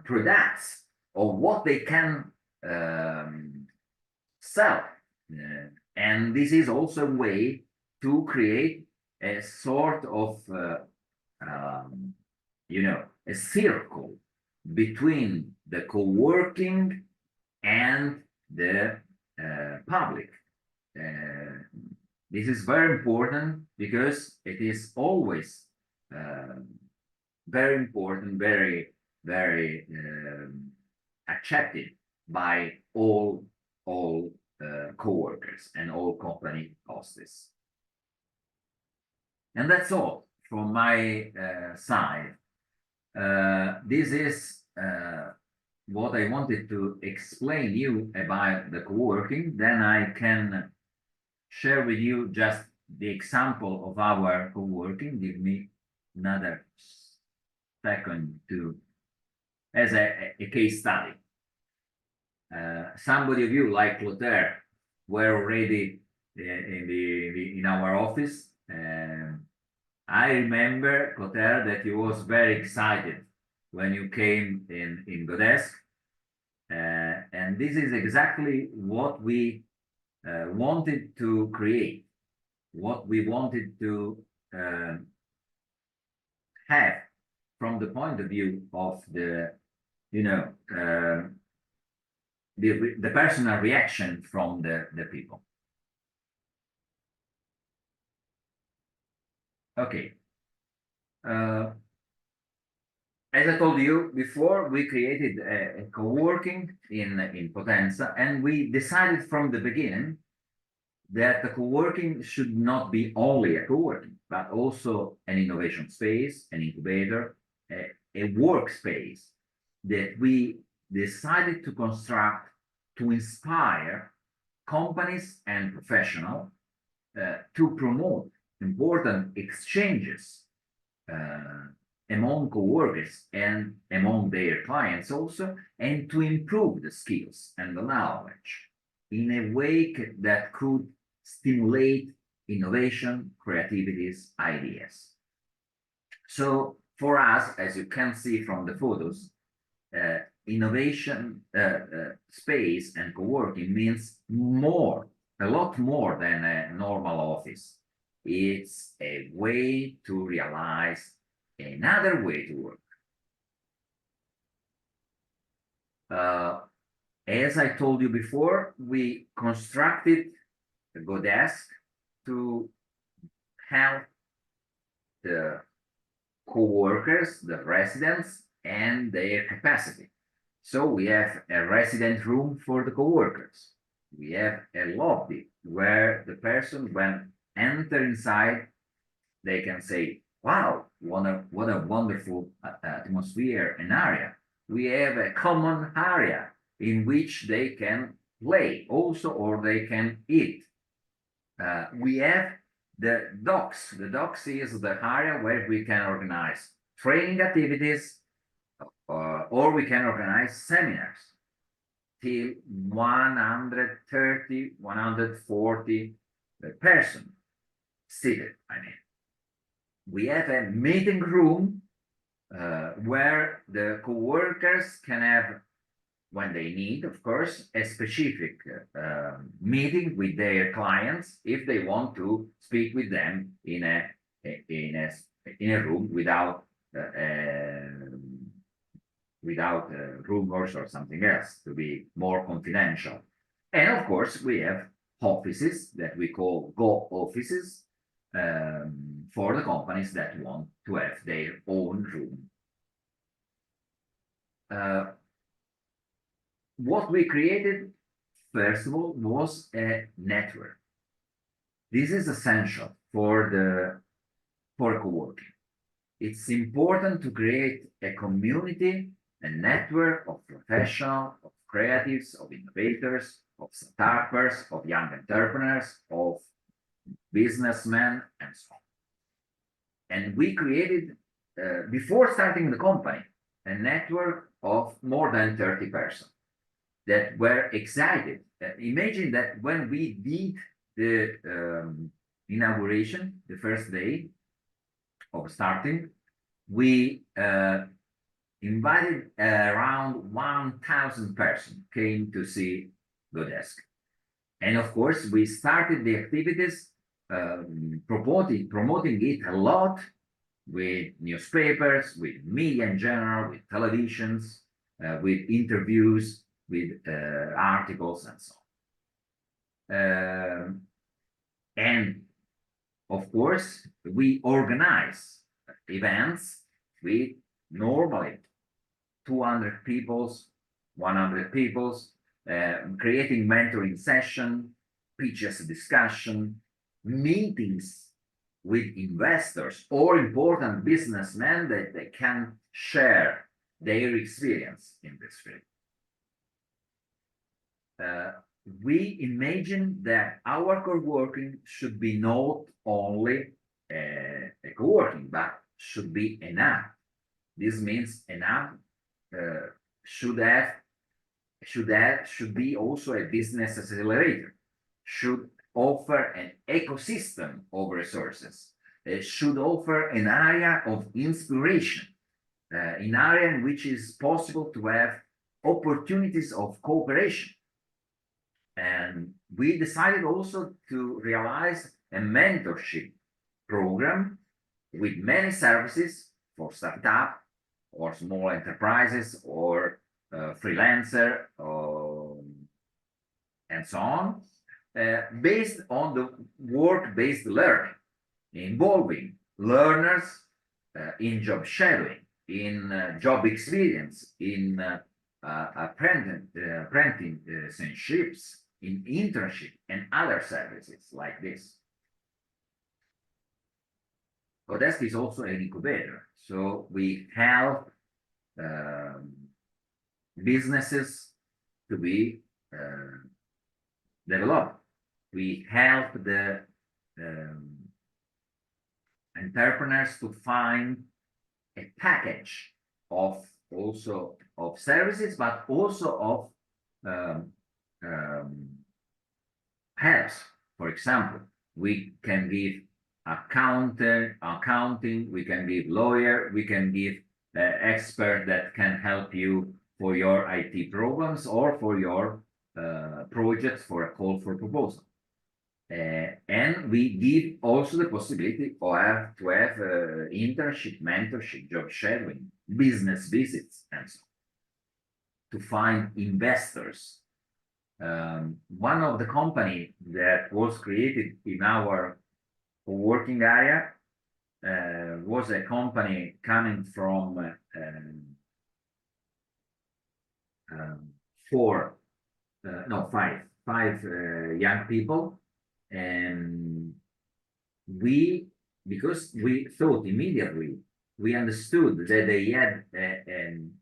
products, or what they can sell. And this is also a way to create a sort of, a circle between the co-working and the public. This is very important because it is always very important, very accepted by all co-workers and all company hostess. And that's all from my side. This is what I wanted to explain you about the co-working. Then I can share with you just the example of our co-working. Give me another second to, as a case study. Somebody of you, like Clotaire, were already in our office. I remember, Clotaire, that you was very excited when you came in Godesk. And this is exactly what we wanted to create, what we wanted to have from the point of view of the, the personal reaction from the people. Okay. As I told you before, we created a co-working in Potenza, and we decided from the beginning that the co-working should not be only a co-working, but also an innovation space, an incubator, a workspace that we decided to construct to inspire companies and professionals to promote important exchanges among co-workers and among their clients also, and to improve the skills and the knowledge in a way that could stimulate innovation, creativities, ideas. So for us, as you can see from the photos, innovation space and co-working means more, a lot more than a normal office. It's a way to realize another way to work. As I told you before, we constructed the Godesk to help the co-workers, the residents, and their capacity. So we have a resident room for the co-workers. We have a lobby where the person, when enter inside, they can say, wow, what a wonderful atmosphere and area. We have a common area in which they can play also, or they can eat. We have the docks. The docks is the area where we can organize training activities, or we can organize seminars till 130, 140 person seated, I mean. We have a meeting room where the co-workers can have, when they need, of course, a specific meeting with their clients if they want to speak with them in a room without rumors or something else, to be more confidential. And of course, we have offices that we call go offices for the companies that want to have their own room. What we created, first of all, was a network. This is essential for co-working. It's important to create a community, a network of professionals, of creatives, of innovators, of startups, of young entrepreneurs, of businessmen, and so on. And we created, before starting the company, a network of more than 30 persons that were excited. Imagine that when we did the inauguration, the first day of starting, we invited around 1,000 persons came to see Godesk. And of course, we started the activities, promoting it a lot with newspapers, with media in general, with televisions, with interviews, with articles, and so on. And of course, we organize events with normally 200 peoples, 100 peoples, creating mentoring session, pitches discussion, meetings with investors or important businessmen that they can share their experience in this field. We imagine that our co-working should be not only a co-working, but should be an app. This means an app should be also a business accelerator, should offer an ecosystem of resources, should offer an area of inspiration, an area in which it is possible to have opportunities of cooperation. And we decided also to realize a mentorship program with many services for startup or small enterprises or freelancer and so on, based on the work-based learning, involving learners in job shadowing, in job experience, in apprenticeships, in internship, and other services like this. Odesk is also an incubator, so we help businesses to be developed. We help the entrepreneurs to find a package of also of services, but also of helps. For example, we can give accounting, we can give lawyer, we can give expert that can help you for your IT problems or for your projects for a call for proposal. And we give also the possibility to have internship, mentorship, job shadowing, business visits, and so on, to find investors. One of the company that was created in our working area was a company coming from five young people, and because we thought immediately, we understood that they had an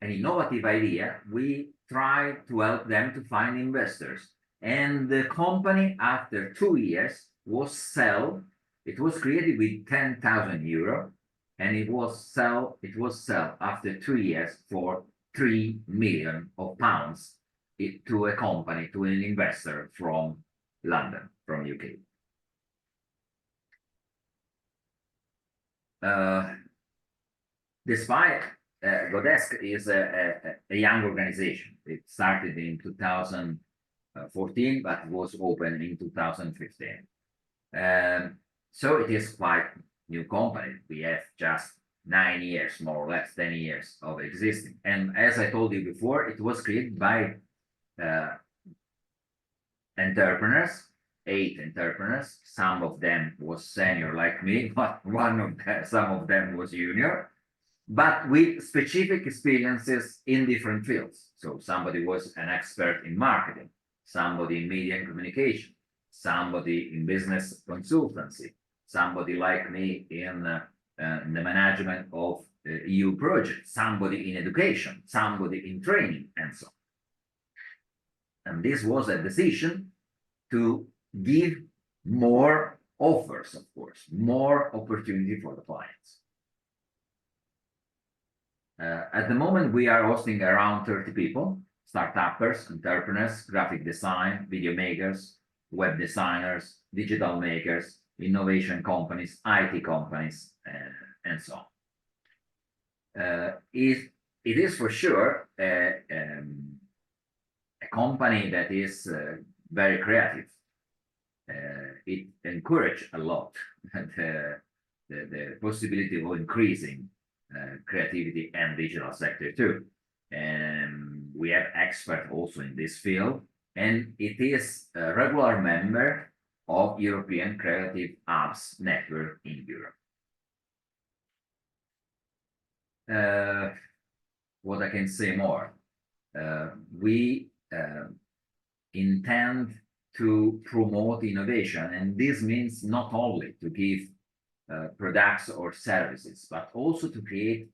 innovative idea, we tried to help them to find investors. And the company, after 2 years, was sold. It was created with 10,000 euro, and it was sold after 2 years for 3 million pounds to a company, to an investor from London, from UK. Despite Godesk is a young organization. It started in 2014, but was opened in 2015. So it is quite new company. We have just 9 years, more or less 10 years of existing. And as I told you before, it was created by entrepreneurs, 8 entrepreneurs. Some of them was senior like me, but some of them was junior, but with specific experiences in different fields. So somebody was an expert in marketing, somebody in media and communication, somebody in business consultancy, somebody like me in the management of EU projects, somebody in education, somebody in training, and so on. And this was a decision to give more offers, of course, more opportunity for the clients. At the moment, we are hosting around 30 people, startuppers, entrepreneurs, graphic design, video makers, web designers, digital makers, innovation companies, IT companies, and so on. It is for sure a company that is very creative. It encourages a lot the possibility of increasing creativity and digital sector too. And we have experts also in this field, and it is a regular member of European Creative Apps Network in Europe. What I can say more, we intend to promote innovation, and this means not only to give products or services, but also to create,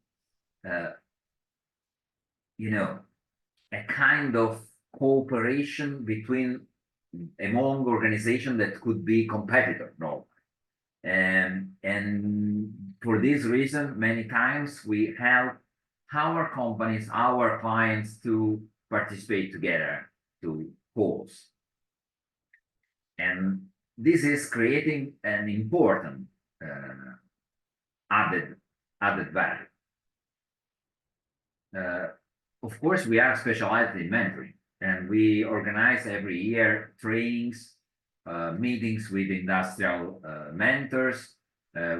a kind of cooperation among organizations that could be competitor, no? And for this reason, many times we help our companies, our clients to participate together to goals. And this is creating an important added value. Of course, we are specialized in mentoring, and we organize every year trainings, meetings with industrial mentors.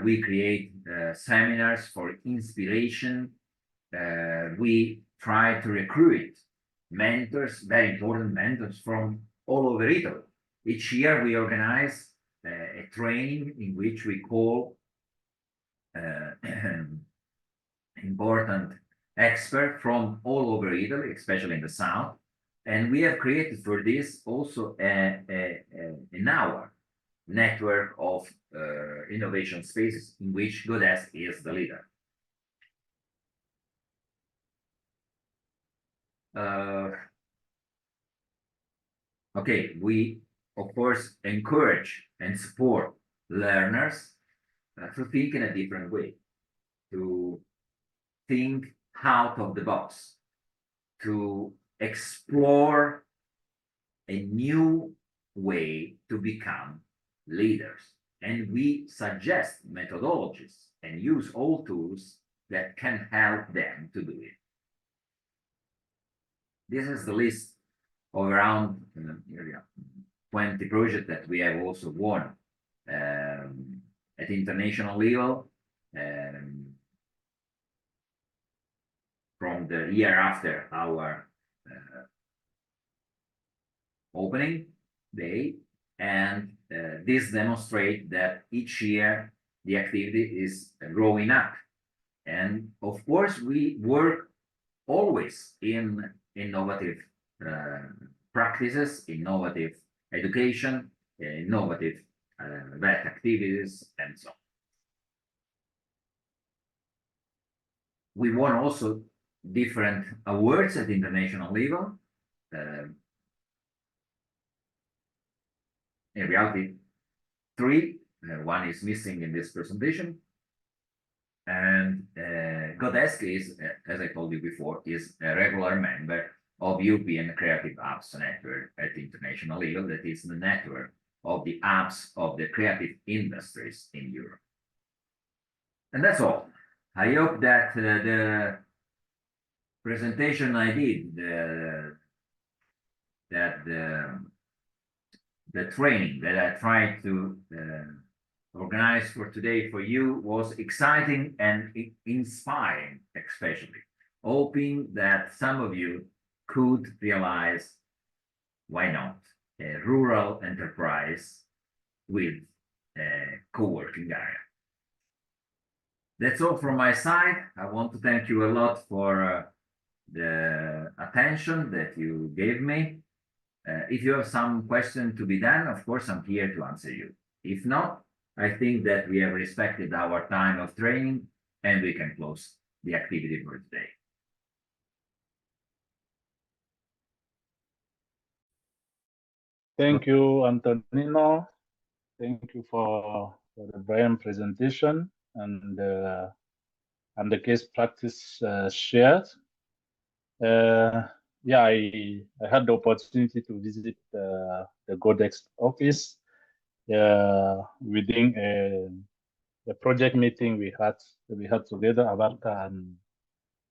We create seminars for inspiration. We try to recruit mentors, very important mentors from all over Italy. Each year we organize a training in which we call important experts from all over Italy, especially in the south. And we have created for this also an hour network of innovation spaces in which Godesk is the leader. Okay, we of course encourage and support learners to think in a different way, to think out of the box, to explore a new way to become leaders. And we suggest methodologies and use all tools that can help them to do it. This is the list of around 20 projects that we have also won at international level from the year after our opening day, and this demonstrates that each year the activity is growing up. And of course, we work always in innovative practices, innovative education, innovative vet activities, and so on. We won also different awards at international level. In reality, 3. One is missing in this presentation. And Godesk is, as I told you before, is a regular member of European Creative Apps Network at international level. That is the network of the apps of the creative industries in Europe. And that's all. I hope that the presentation I did, the training that I tried to organize for today for you was exciting and inspiring, especially. Hoping that some of you could realize, why not, a rural enterprise with a co-working area. That's all from my side. I want to thank you a lot for the attention that you gave me. If you have some question to be done, of course, I'm here to answer you. If not, I think that we have respected our time of training and we can close the activity for today. Thank you, Antonino. Thank you for the brilliant presentation and the case practice shared. Yeah, I had the opportunity to visit the Godesk office within a project meeting we had together, ABARKA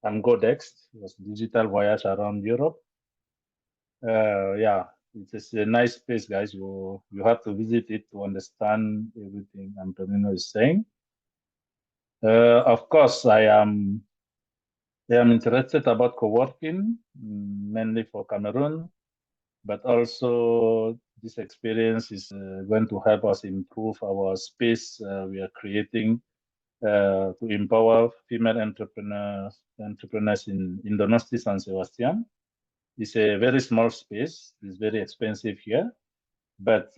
and Godesk. It was digital voyage around Europe. Yeah, it's a nice place, guys. You have to visit it to understand everything Antonino is saying. Of course, I am interested about co-working, mainly for Cameroon, but also this experience is going to help us improve our space we are creating to empower female entrepreneurs in Donosti San Sebastian. It's a very small space. It's very expensive here, but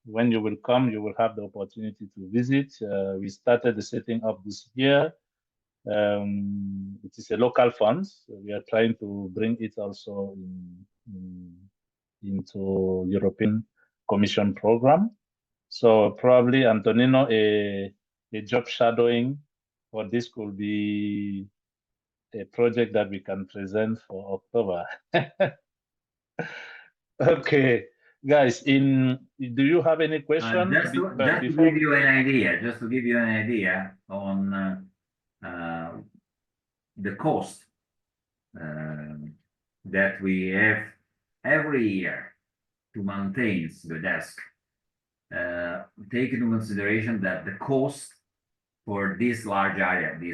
when you will come, you will have the opportunity to visit. We started the setting up this year. It is a local fund. So we are trying to bring it also into European Commission program. So probably, Antonino, a job shadowing for this could be a project that we can present for October. Okay, guys, do you have any question? Just to give you an idea on the cost that we have every year to maintain the desk. Take into consideration that the cost for this large area, the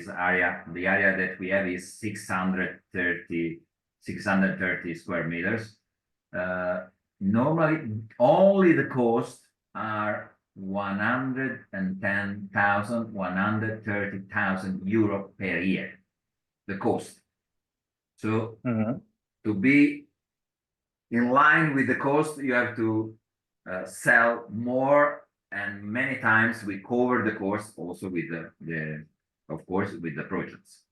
area that we have is 630 square meters. Normally, only the cost are 110,000, 130,000 euro per year. The cost. So to be in line with the cost, you have to sell more, and many times we cover the cost also with the of course with the projects.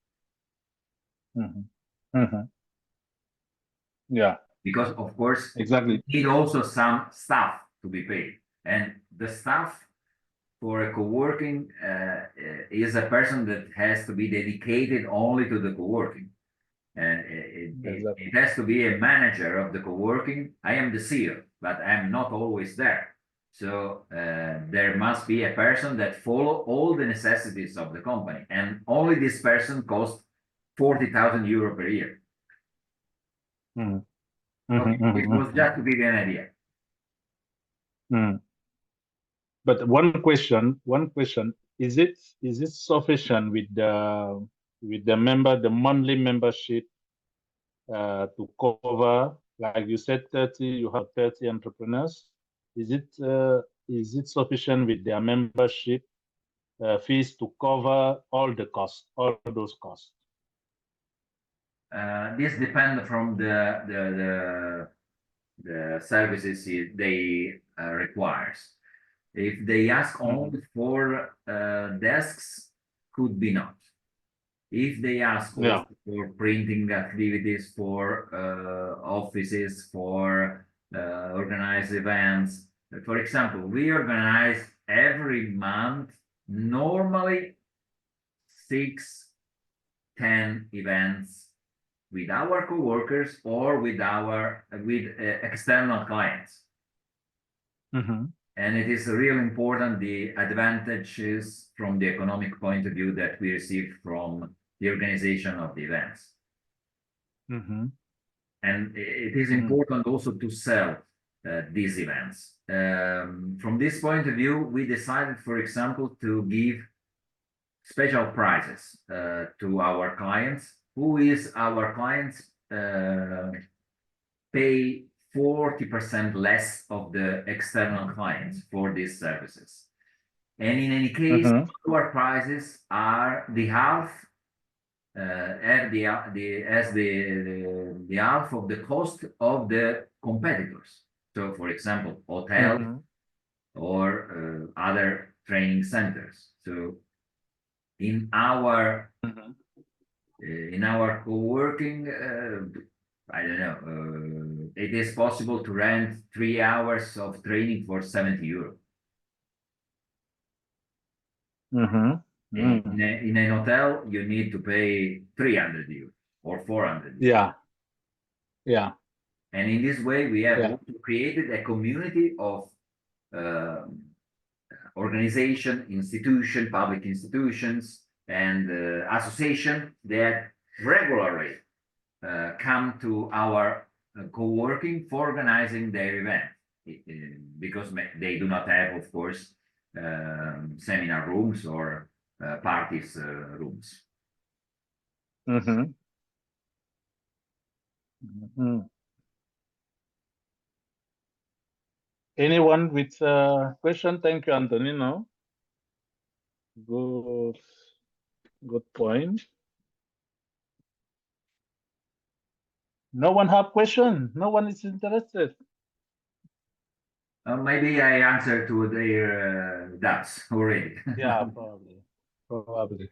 Yeah, because of course exactly, need also some staff to be paid, and the staff for a co-working is a person that has to be dedicated only to the co-working, and it has to be a manager of the co-working. I am the CEO, but I'm not always there. So there must be a person that follow all the necessities of the company, and only this person costs 40,000 euro per year. Okay, it was just to give you an idea. But one question, is it sufficient with the monthly membership to cover, like you said, 30, you have 30 entrepreneurs? Is it sufficient with their membership fees to cover all the costs, all those costs? This depends from the services they requires. If they ask only for desks, could be not. If they ask also for printing activities, for offices, for organized events. For example, we organize every month normally 6-10 events with our co-workers or with external clients. And it is really important, the advantages from the economic point of view that we receive from the organization of the events. And it is important also to sell these events. From this point of view, we decided, for example, to give special prizes to our clients. Who is our clients? Pay 40% less of the external clients for these services. And in any case, our prices are the half, the half of the cost of the competitors. So, for example, hotels or other training centers. So, in our co-working, I don't know, it is possible to rent 3 hours of training for 70 euro. In a hotel, you need to pay 300 euros or 400 euros. Yeah. And in this way, we have also created a community of organization, institution, public institutions, and association that regularly come to our co-working for organizing their event, because they do not have, of course, seminar rooms or parties rooms. Mm-hmm. Mm-hmm. Anyone with a question? Thank you, Antonino. Good point. No one have question. No one is interested. Maybe I answered to their doubts already. Yeah, probably.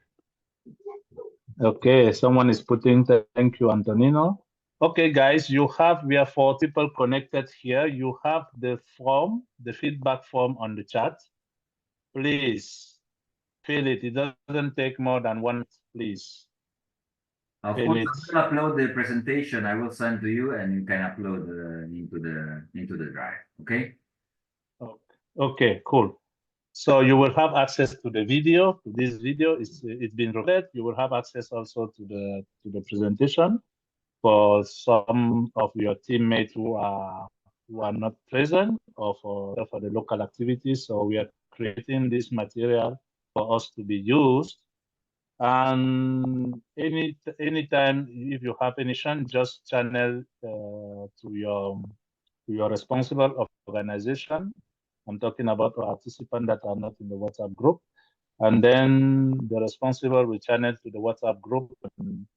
Okay, someone is putting thank you, Antonino. Okay, guys, we have 4 people connected here. You have the form, the feedback form on the chat. Please fill it. It doesn't take more than 1 minute, please. Of Fill course, it. I'm gonna upload the presentation. I will send to you, and you can upload into the drive. Okay. Okay, cool. So you will have access to the video. To this video, it's been recorded. You will have access also to the presentation for some of your teammates who are not present, or for the local activities. So we are creating this material for us to be used. And anytime if you have any question, just channel to your responsible organization. I'm talking about participants that are not in the WhatsApp group. And then the responsible will channel to the WhatsApp group. And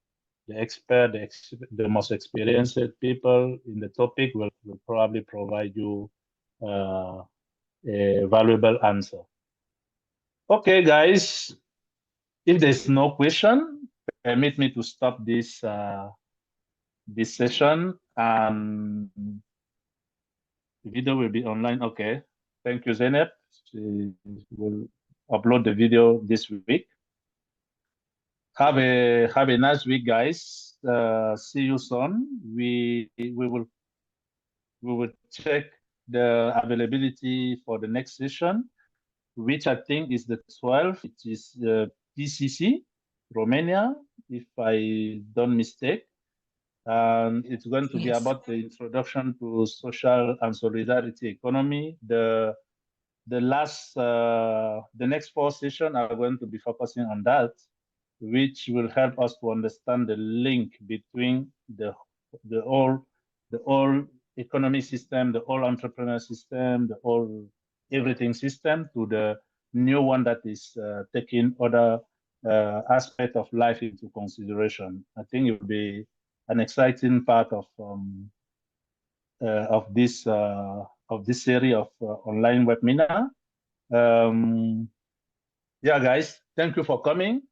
the expert, the most experienced people in the topic will probably provide you a valuable answer. Okay, guys, if there's no question, permit me to stop this this session, and the video will be online. Okay, thank you, Zeynep. She will upload the video this week. Have a nice week, guys. See you soon. We will check the availability for the next session, which I think is the 12th. It is PCC, Romania, if I don't mistake. And it's going to be about the introduction to social and solidarity economy. The next 4 sessions are going to be focusing on that, which will help us to understand the link between the whole economy system, the whole entrepreneur system, the whole everything system, to the new one that is taking other aspect of life into consideration. I think it will be an exciting part of this series of online webinar. Yeah, guys, thank you for coming.